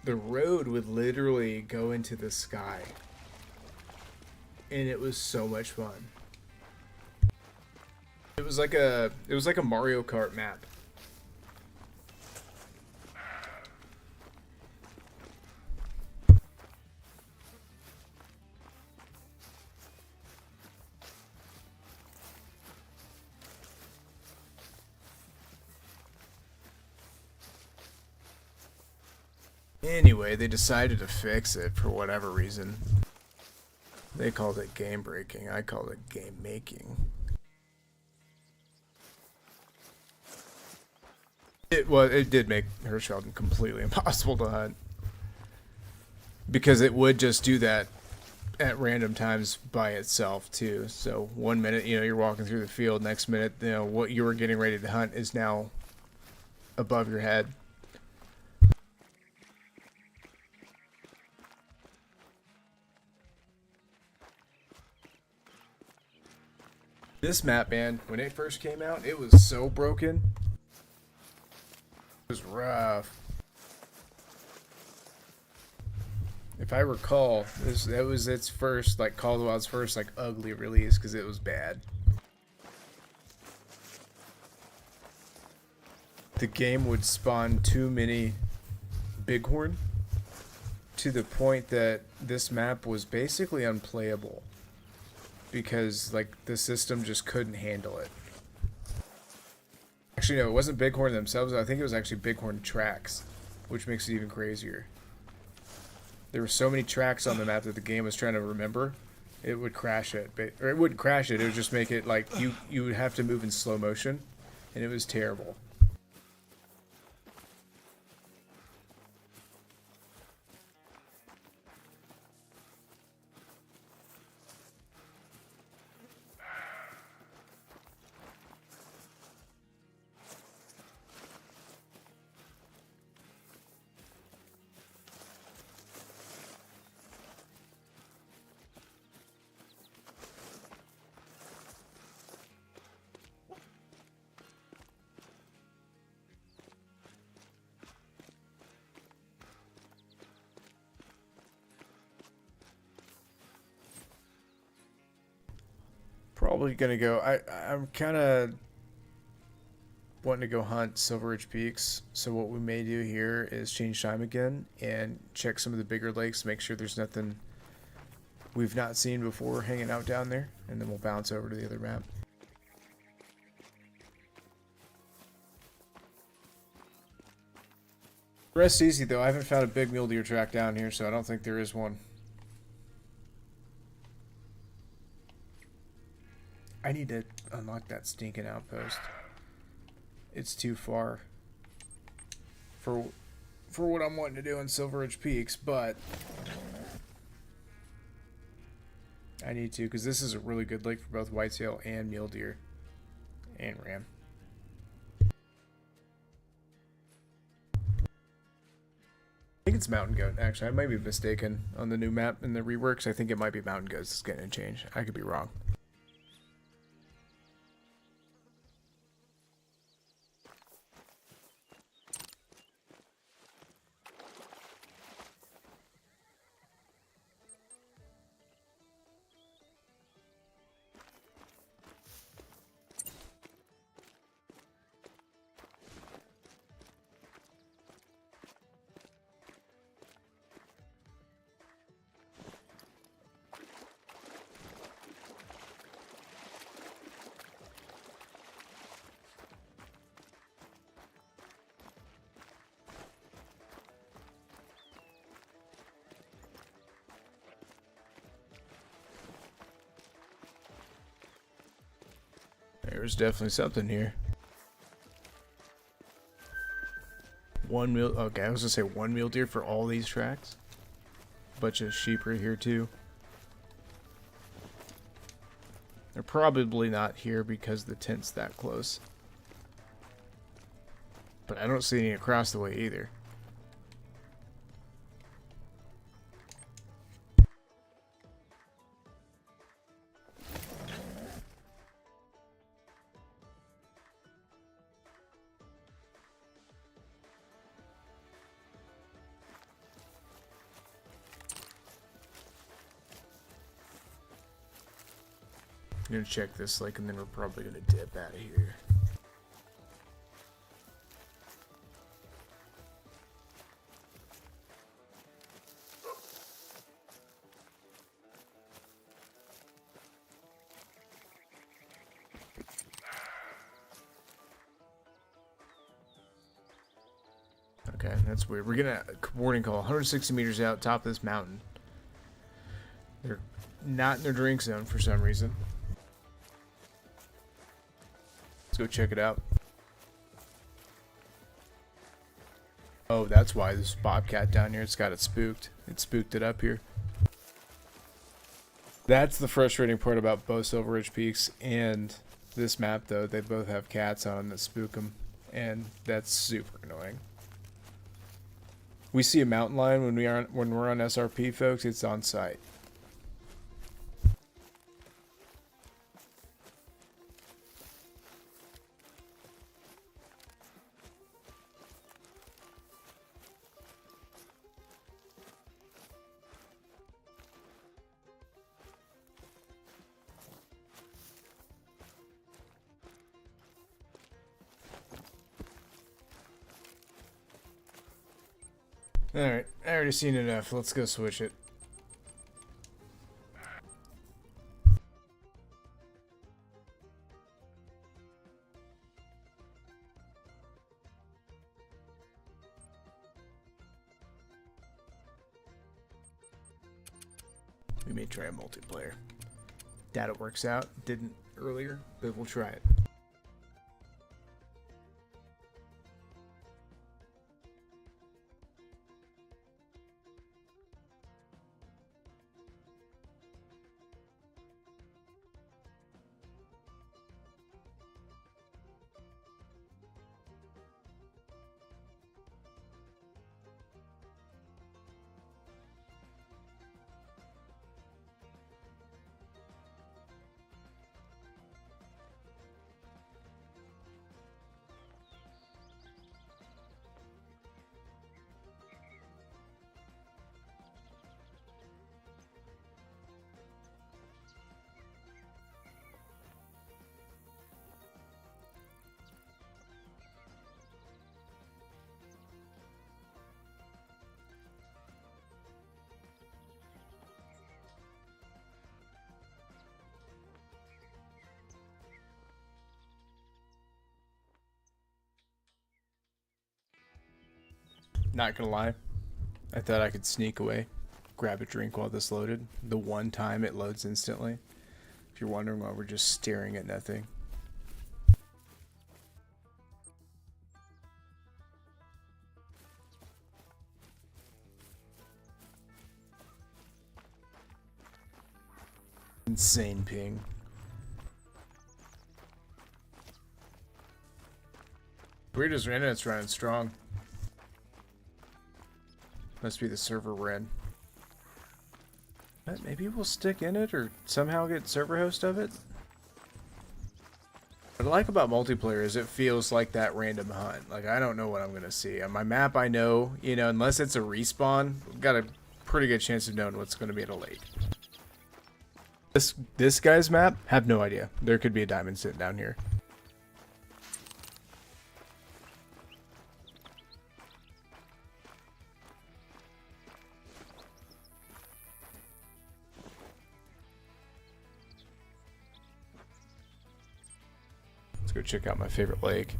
the road would literally go into the sky, and it was so much fun. It was like a Mario Kart map. Anyway, they decided to fix it for whatever reason. They called it game breaking. I called it game making. It did make Hirschfelden completely impossible to hunt. Because it would just do that at random times by itself too. So 1 minute, you know, you're walking through the field, next minute, you know, what you were getting ready to hunt is now above your head. This map, man, when it first came out, it was so broken. It was rough. If I recall, that was its first, like, Call of the Wild's first, like, ugly release, because it was bad. The game would spawn too many bighorn to the point that this map was basically unplayable because, like, the system just couldn't handle it. Actually, no, it wasn't bighorn themselves. I think it was actually bighorn tracks, which makes it even crazier. There were so many tracks on the map that the game was trying to remember. It would crash it, or it wouldn't crash it. It would just make it like you would have to move in slow motion, and it was terrible. Probably gonna go. I'm kind of wanting to go hunt Silver Ridge Peaks. So what we may do here is change time again and check some of the bigger lakes, make sure there's nothing we've not seen before hanging out down there, and then we'll bounce over to the other map. The rest's easy though. I haven't found a big mule deer track down here, so I don't think there is one. I need to unlock that stinking outpost. It's too far for what I'm wanting to do in Silver Ridge Peaks, but I need to, because this is a really good lake for both whitetail and mule deer and ram. I think it's mountain goat, actually. I might be mistaken on the new map in the reworks. I think it might be mountain goats that's getting a change. I could be wrong. There's definitely something here. One mule. Okay, I was gonna say one mule deer for all these tracks. Bunch of sheep right here too. They're probably not here because the tent's that close. But I don't see any across the way either. I'm gonna check this lake and then we're probably gonna dip out of here. Okay, that's weird. We're gonna warning call 160 meters out, top of this mountain. They're not in their drink zone for some reason. Go check it out. Oh, that's why this bobcat down here, it's got it spooked. It spooked it up here. That's the frustrating part about both Silver Ridge Peaks and this map, though. They both have cats on that spook them, and that's super annoying. We see a mountain lion when we're on SRP, folks. It's on site. Alright, I already seen enough. Let's go switch it. We may try a multiplayer. Doubt it works out. Didn't earlier, but we'll try it. Not gonna lie, I thought I could sneak away, grab a drink while this loaded. The one time it loads instantly. If you're wondering why we're just staring at nothing. Insane ping. Burrito's internet's running strong. Must be the server we're in. But maybe we'll stick in it or somehow get server host of it. What I like about multiplayer is it feels like that random hunt. Like, I don't know what I'm going to see. On my map, I know, you know, unless it's a respawn, we've got a pretty good chance of knowing what's going to be at a lake. This guy's map, have no idea. There could be a diamond sitting down here. Let's go check out my favorite lake.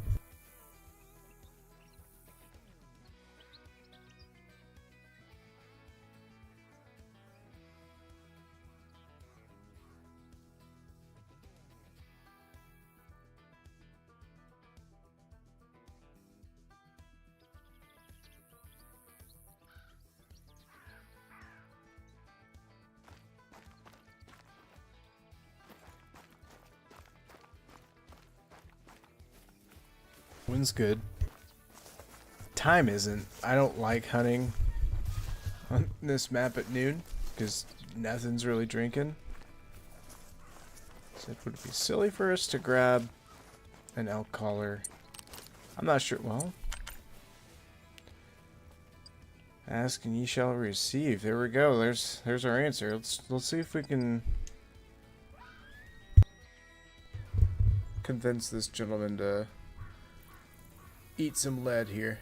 Wind's good. Time isn't. I don't like hunting on this map at noon because nothing's really drinking. So it would be silly for us to grab an elk collar. I'm not sure. Well, ask and ye shall receive. There we go. There's our answer. Let's see if we can convince this gentleman to eat some lead here.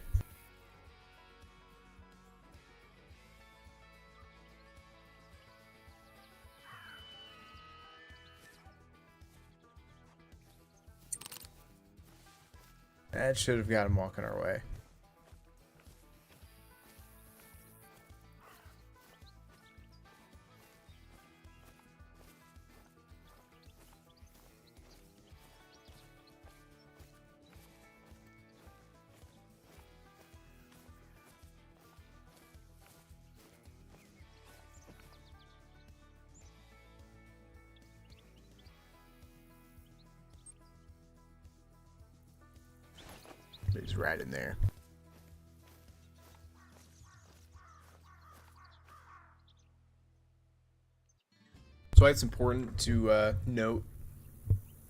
That should have got him walking our way. He's right in there. So it's important to note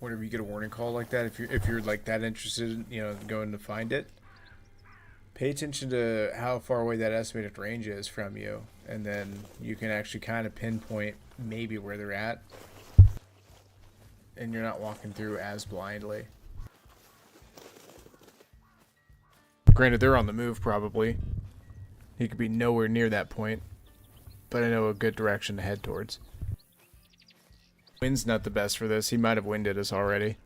whenever you get a warning call like that, if you're like that interested, you know, going to find it, pay attention to how far away that estimated range is from you, and then you can actually kind of pinpoint maybe where they're at, and you're not walking through as blindly. Granted, they're on the move probably. He could be nowhere near that point, but I know a good direction to head towards. Wind's not the best for this. He might have winded us already.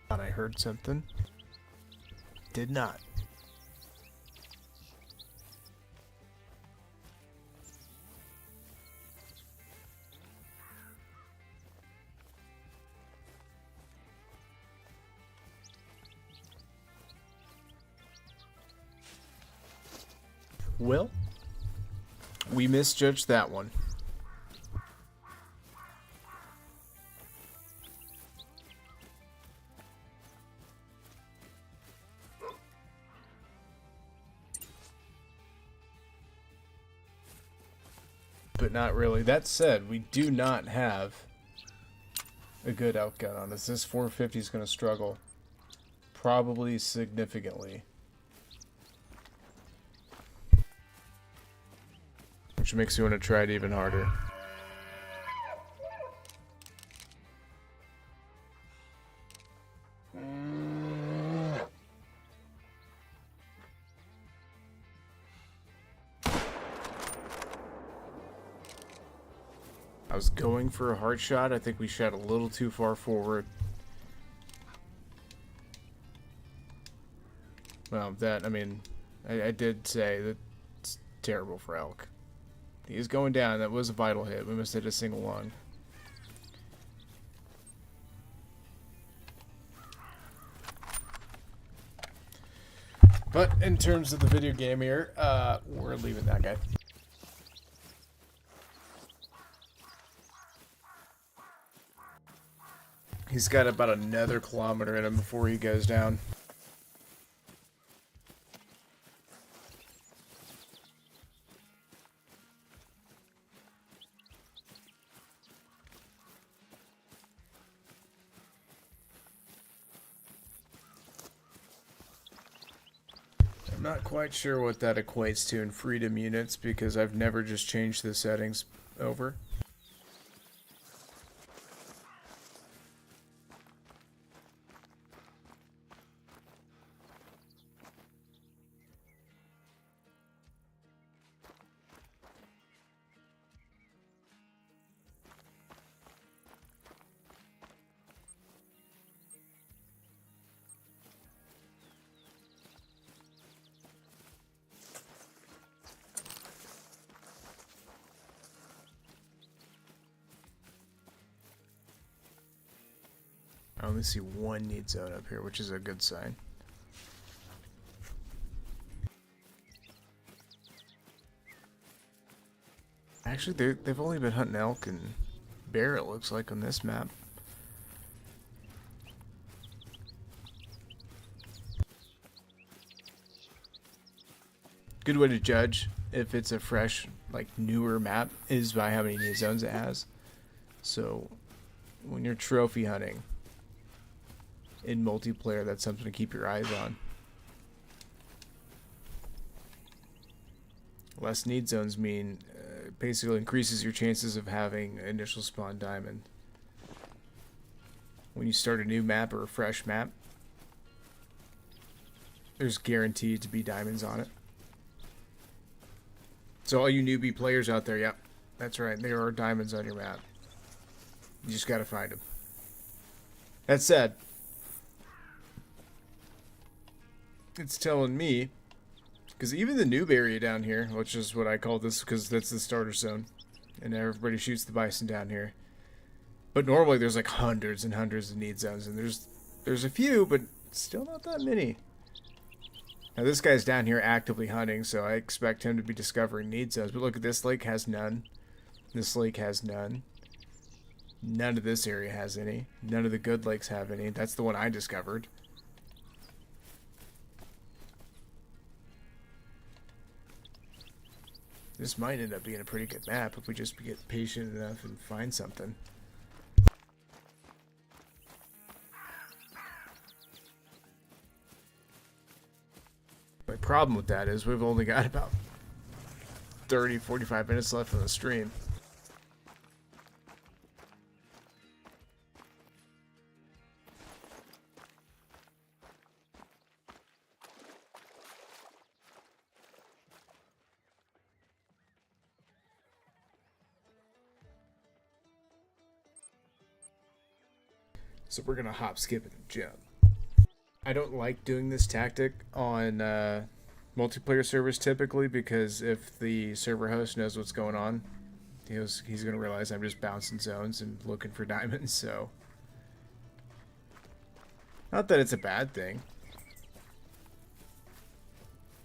Thought I heard something. Did not. Well, we misjudged that one. But not really. That said, we do not have a good outgun on this. This 450 is going to struggle. Probably significantly. Which makes you want to try it even harder. I was going for a hard shot. I think we shot a little too far forward. Well, that, I mean, I did say that it's terrible for elk. He is going down. That was a vital hit. We must hit a single lung. But in terms of the video game here, we're leaving that guy. He's got about another kilometer in him before he goes down. I'm not quite sure what that equates to in freedom units because I've never just changed the settings over. I only see one need zone up here, which is a good sign. Actually, they've only been hunting elk and bear, it looks like, on this map. Good way to judge if it's a fresh, like, newer map is by how many need zones it has. So, when you're trophy hunting in multiplayer, that's something to keep your eyes on. Less need zones mean basically increases your chances of having initial spawn diamond. When you start a new map or a fresh map, there's guaranteed to be diamonds on it. So all you newbie players out there, yep, that's right, there are diamonds on your map. You just gotta find them. That said, it's telling me, because even the noob area down here, which is what I call this because that's the starter zone, and everybody shoots the bison down here. But normally there's like hundreds and hundreds of need zones, and there's a few, but still not that many. Now this guy's down here actively hunting, so I expect him to be discovering need zones. But look at this lake has none. This lake has none. None of this area has any. None of the good lakes have any. That's the one I discovered. This might end up being a pretty good map if we just get patient enough and find something. My problem with that is we've only got about 30-45 minutes left on the stream. So we're gonna hop, skip, and jump. I don't like doing this tactic on multiplayer servers typically, because if the server host knows what's going on, he's gonna realize I'm just bouncing zones and looking for diamonds. So, not that it's a bad thing,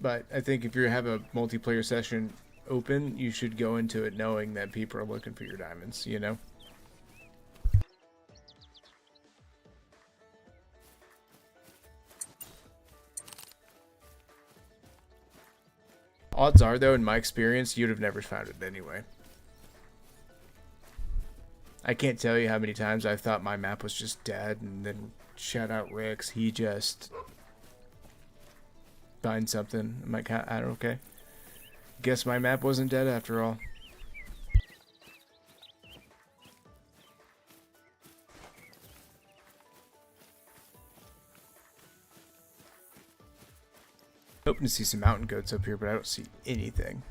but I think if you have a multiplayer session open, you should go into it knowing that people are looking for your diamonds, you know? Odds are, though, in my experience, you'd have never found it anyway. I can't tell you how many times I thought my map was just dead, and then shout out Rick's, he just find something. I'm like, I don't, okay. Guess my map wasn't dead after all. Hoping to see some mountain goats up here, but I don't see anything.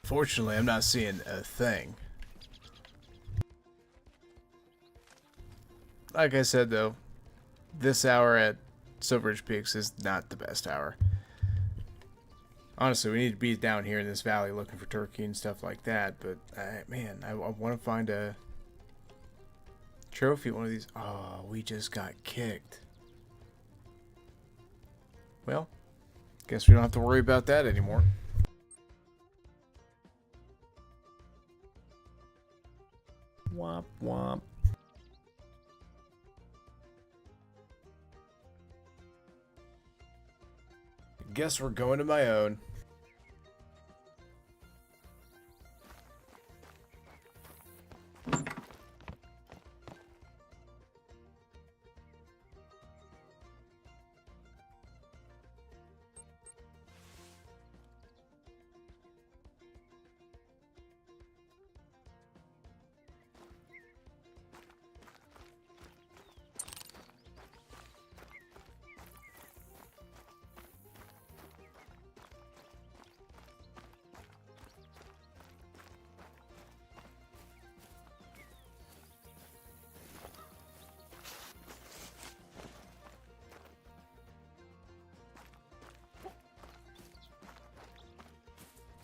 Fortunately, I'm not seeing a thing. Like I said, though, this hour at Silveridge Peaks is not the best hour. Honestly, we need to be down here in this valley looking for turkey and stuff like that, but, man, I want to find a trophy, one of these. Oh, we just got kicked. Well, guess we don't have to worry about that anymore. Womp womp. Guess we're going to my own.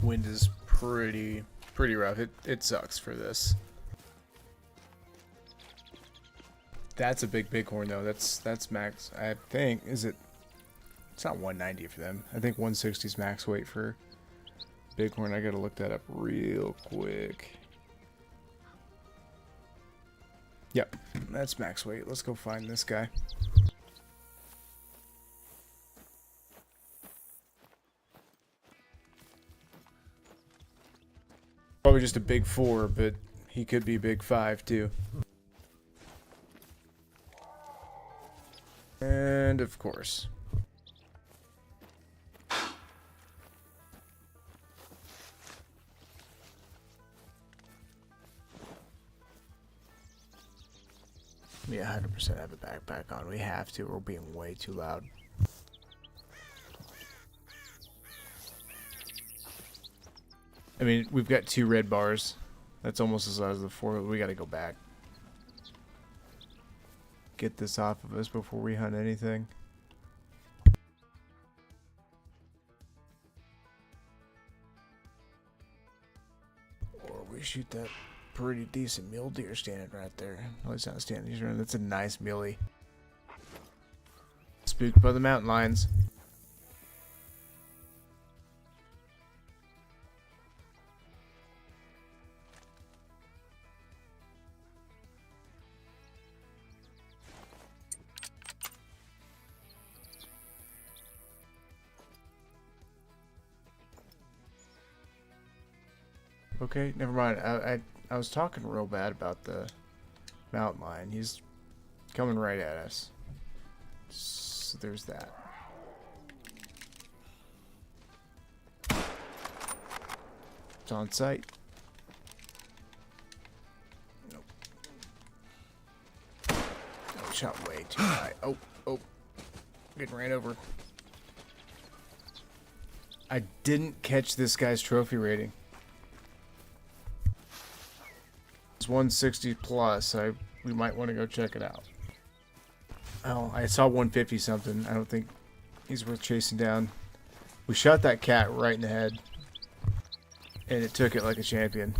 Wind is pretty rough. It sucks for this. That's a big bighorn though. That's max. I think it's not 190 for them. I think 160 is max weight for bighorn. I gotta look that up real quick. Yep, that's max weight. Let's go find this guy. probably just a big 4, but he could be big 5 too. And of course. We 100% have a backpack on. We have to. We're being way too loud. I mean, we've got 2 red bars. That's almost as loud as the 4. We got to go back. Get this off of us before we hunt anything. Or we shoot that pretty decent mule deer standing right there. Well, it's not standing. He's running. That's a nice muley. Spooked by the mountain lions. Okay, never mind. I was talking real bad about the mountain lion. He's coming right at us. So there's that. It's on site. Nope. Oh, shot way too high. Oh. Getting ran over. I didn't catch this guy's trophy rating. 160 plus. We might want to go check it out. Oh, I saw 150 something. I don't think he's worth chasing down. We shot that cat right in the head, and it took it like a champion.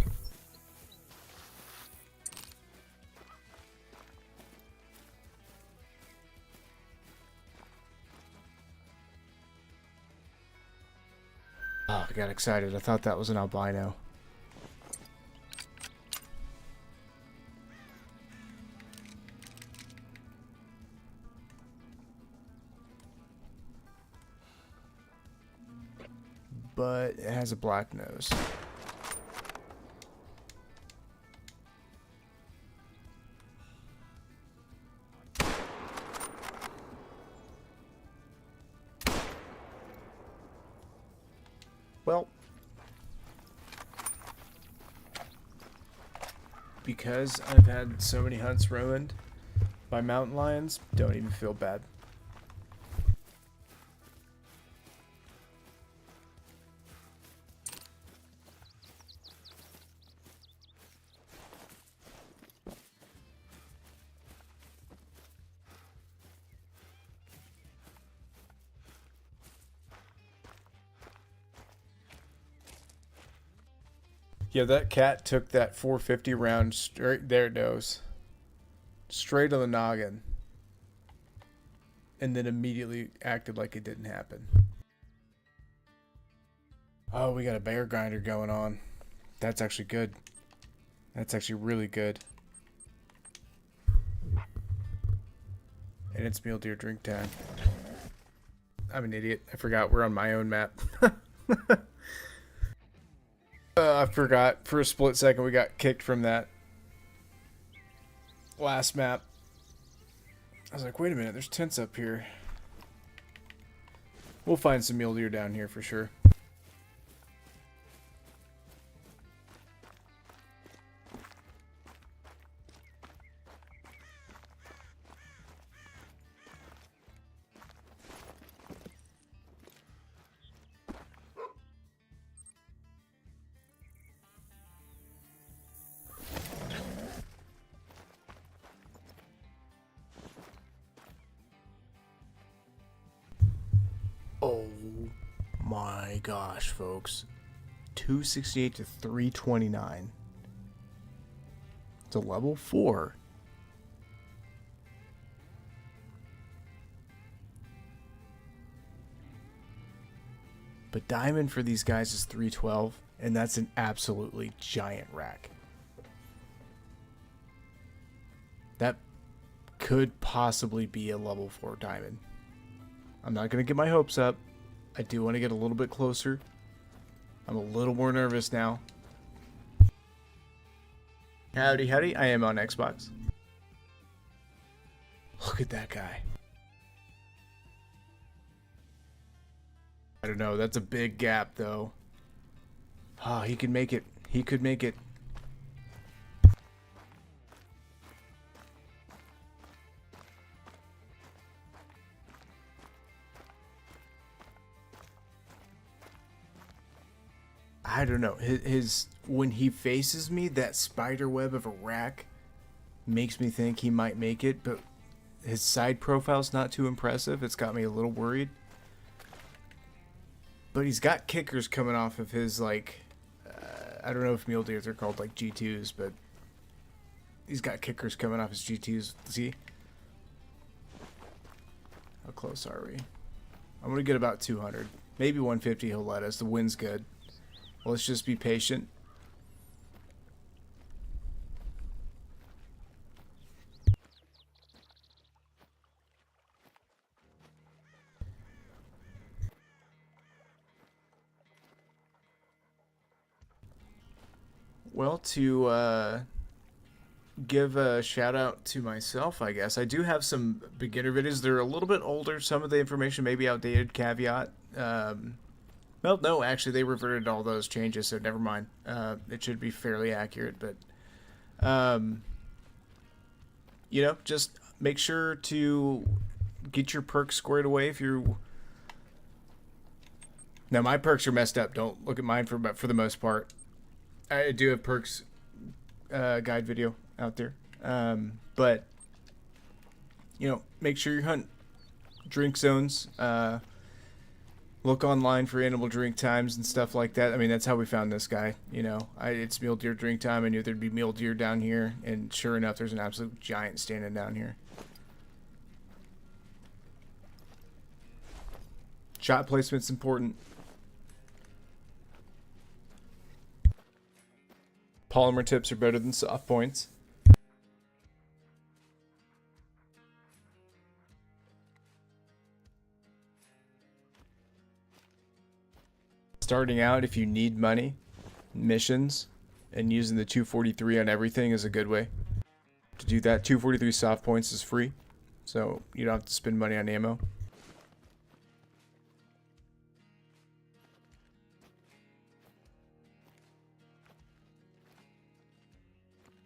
Oh, I got excited. I thought that was an albino. But it has a black nose. Well, because I've had so many hunts ruined by mountain lions, don't even feel bad. Yeah, that cat took that 450 round straight, there it goes, straight on the noggin, and then immediately acted like it didn't happen. Oh, we got a bear grinder going on. That's actually good. That's actually really good. And it's mule deer drink time. I'm an idiot. I forgot we're on my own map. I forgot. For a split second, we got kicked from that last map. I was like, wait a minute, there's tents up here. We'll find some mule deer down here for sure. Oh my gosh, folks. 268 to 329. It's a level 4. But diamond for these guys is 312, and that's an absolutely giant rack. That could possibly be a level 4 diamond. I'm not going to get my hopes up. I do want to get a little bit closer. I'm a little more nervous now. Howdy, howdy. I am on Xbox. Look at that guy. I don't know. That's a big gap, though. Oh, he could make it. He could make it. I don't know. His when he faces me, that spider web of a rack makes me think he might make it, but his side profile's not too impressive. It's got me a little worried. But he's got kickers coming off of his, like, I don't know if mule deers are called, like, G2s, but he's got kickers coming off his G2s. See? How close are we? I'm going to get about 200. Maybe 150 he'll let us. The wind's good. Well, let's just be patient. Well, to give a shout out to myself, I guess. I do have some beginner videos. They're a little bit older. Some of the information may be outdated. Caveat. Well, no, actually, they reverted all those changes, so never mind. It should be fairly accurate, but you know, just make sure to get your perks squared away if you're. Now, my perks are messed up. Don't look at mine for the most part. I do have perks guide video out there, but you know, make sure you hunt drink zones. Look online for animal drink times and stuff like that. I mean, that's how we found this guy. You know, it's mule deer drink time. I knew there'd be mule deer down here, and sure enough, there's an absolute giant standing down here. Shot placement's important. Polymer tips are better than soft points. Starting out, if you need money, missions, and using the 243 on everything is a good way to do that. 243 soft points is free, so you don't have to spend money on ammo.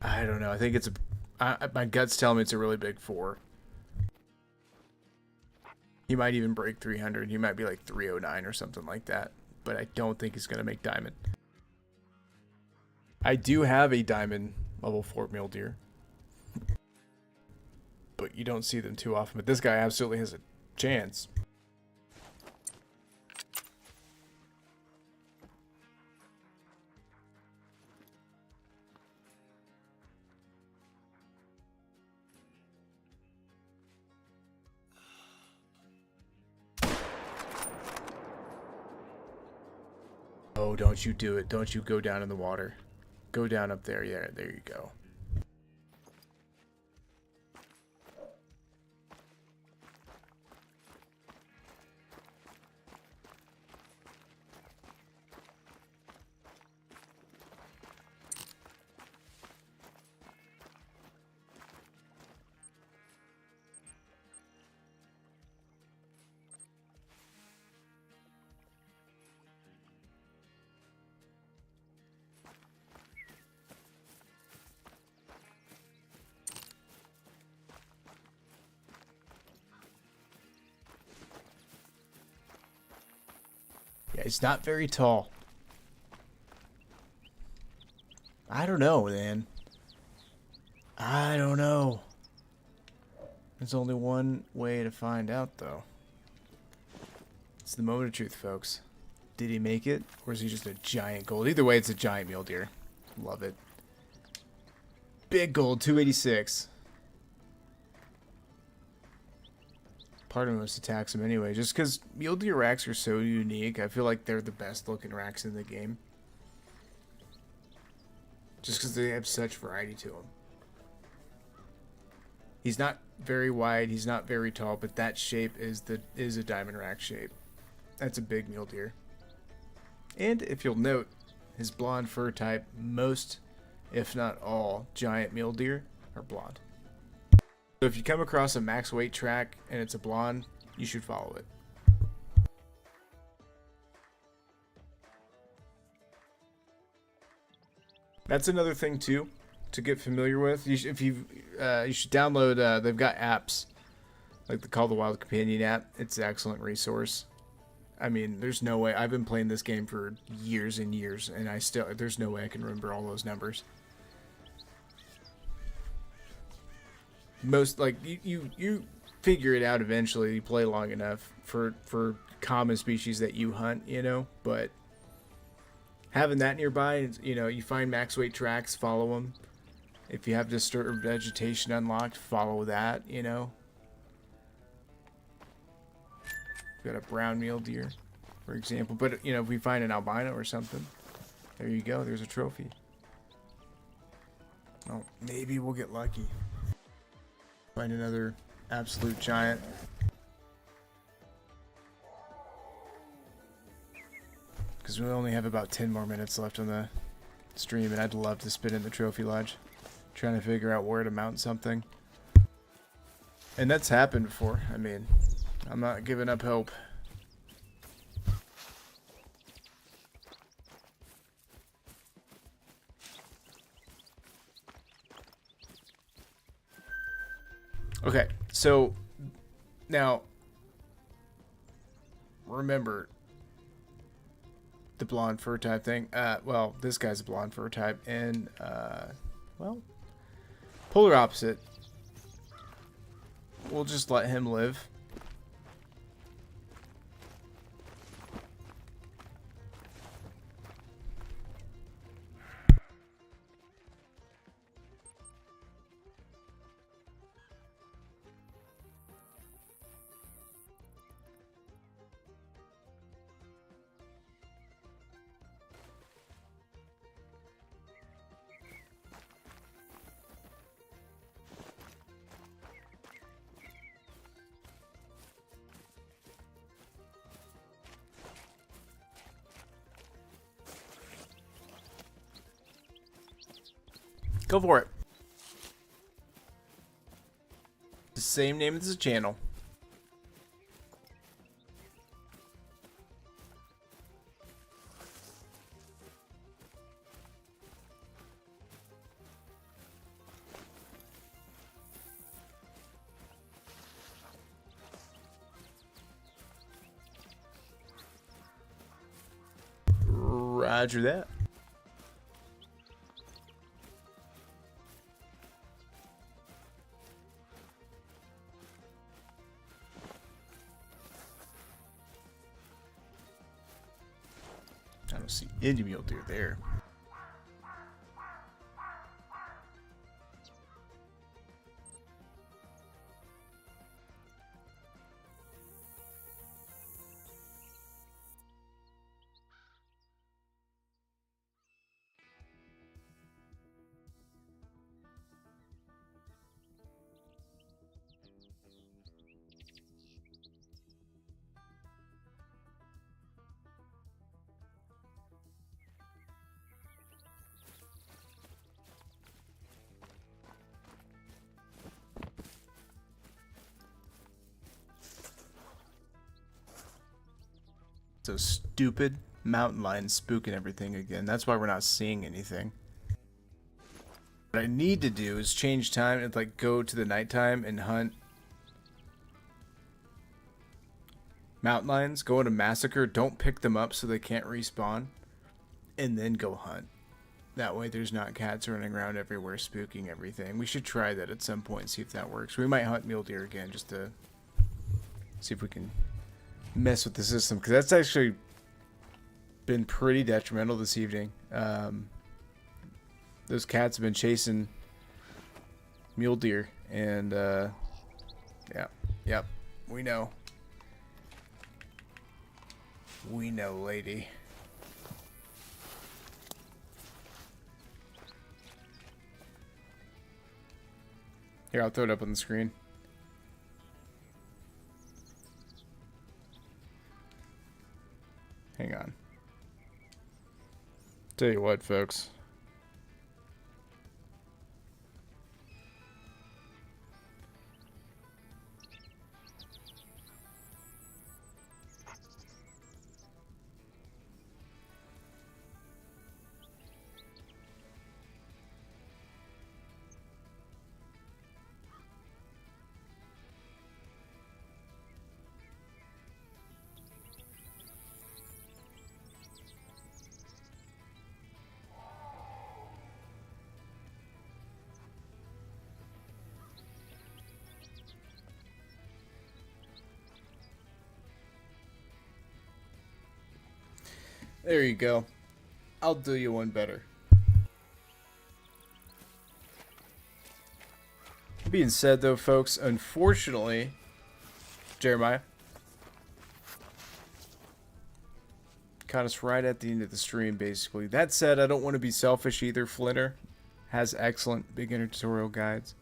I don't know. I think it's my gut's telling me it's a really big 4. He might even break 300. He might be like 309 or something like that. But I don't think he's going to make diamond. I do have a diamond level 4 mule deer. But you don't see them too often. But this guy absolutely has a chance. Oh, don't you do it. Don't you go down in the water. Go down up there. Yeah, there you go. Yeah, he's not very tall. I don't know, man. I don't know. There's only one way to find out, though. It's the moment of truth, folks. Did he make it? Or is he just a giant gold? Either way, it's a giant mule deer. Love it. Big gold, 286. Part of me wants to tax him anyway, just because mule deer racks are so unique. I feel like they're the best looking racks in the game. Just because they have such variety to them. He's not very wide, he's not very tall, but that shape is a diamond rack shape. That's a big mule deer. And if you'll note, his blonde fur type, most if not all, giant mule deer are blonde. So if you come across a max weight track and it's a blonde, you should follow it. That's another thing too to get familiar with. You should download. They've got apps like the Call the Wild Companion app. It's an excellent resource. I mean, there's no way. I've been playing this game for years and years, and there's no way I can remember all those numbers. Most like you figure it out eventually. You play long enough for common species that you hunt, you know, but having that nearby, you know, you find max weight tracks, follow them. If you have disturbed vegetation unlocked, follow that, you know. Got a brown mule deer, for example. But, you know, if we find an albino or something, there you go. There's a trophy. Oh, maybe we'll get lucky. Find another absolute giant. Because we only have about 10 more minutes left on the stream, and I'd love to spin in the trophy lodge, trying to figure out where to mount something. And that's happened before. I mean, I'm not giving up hope. Okay, so now remember the blonde fur type thing. Well, this guy's a blonde fur type, and well, polar opposite. We'll just let him live. Go for it. The same name as the channel. Roger that. I don't see any mule deer there. Those stupid mountain lions spooking everything again. That's why we're not seeing anything. What I need to do is change time and like go to the nighttime and hunt mountain lions. Go into massacre. Don't pick them up so they can't respawn, and then go hunt. That way there's not cats running around everywhere spooking everything. We should try that at some point and see if that works. We might hunt mule deer again just to see if we can mess with the system, because that's actually been pretty detrimental this evening. Those cats have been chasing mule deer, and yep, we know, lady. Here, I'll throw it up on the screen. Hang on. Tell you what, folks. There you go. I'll do you one better. Being said though, folks, unfortunately, Jeremiah caught us right at the end of the stream, basically. That said, I don't want to be selfish either. Flinter has excellent beginner tutorial guides.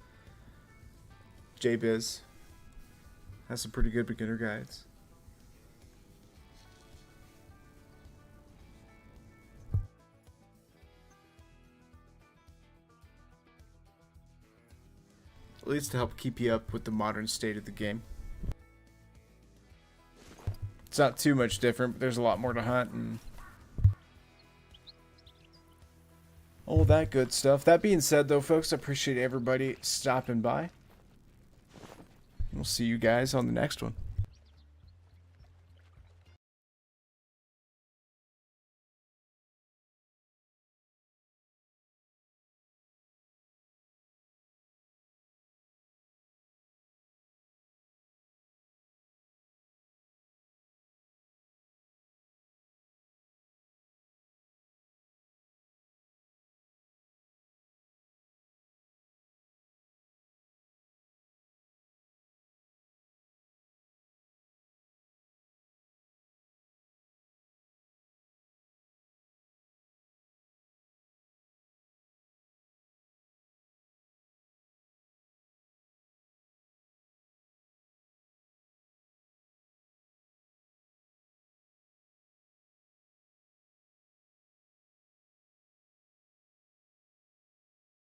JBiz has some pretty good beginner guides. At least to help keep you up with the modern state of the game. It's not too much different, but there's a lot more to hunt and all that good stuff. That being said, though, folks, I appreciate everybody stopping by. We'll see you guys on the next one.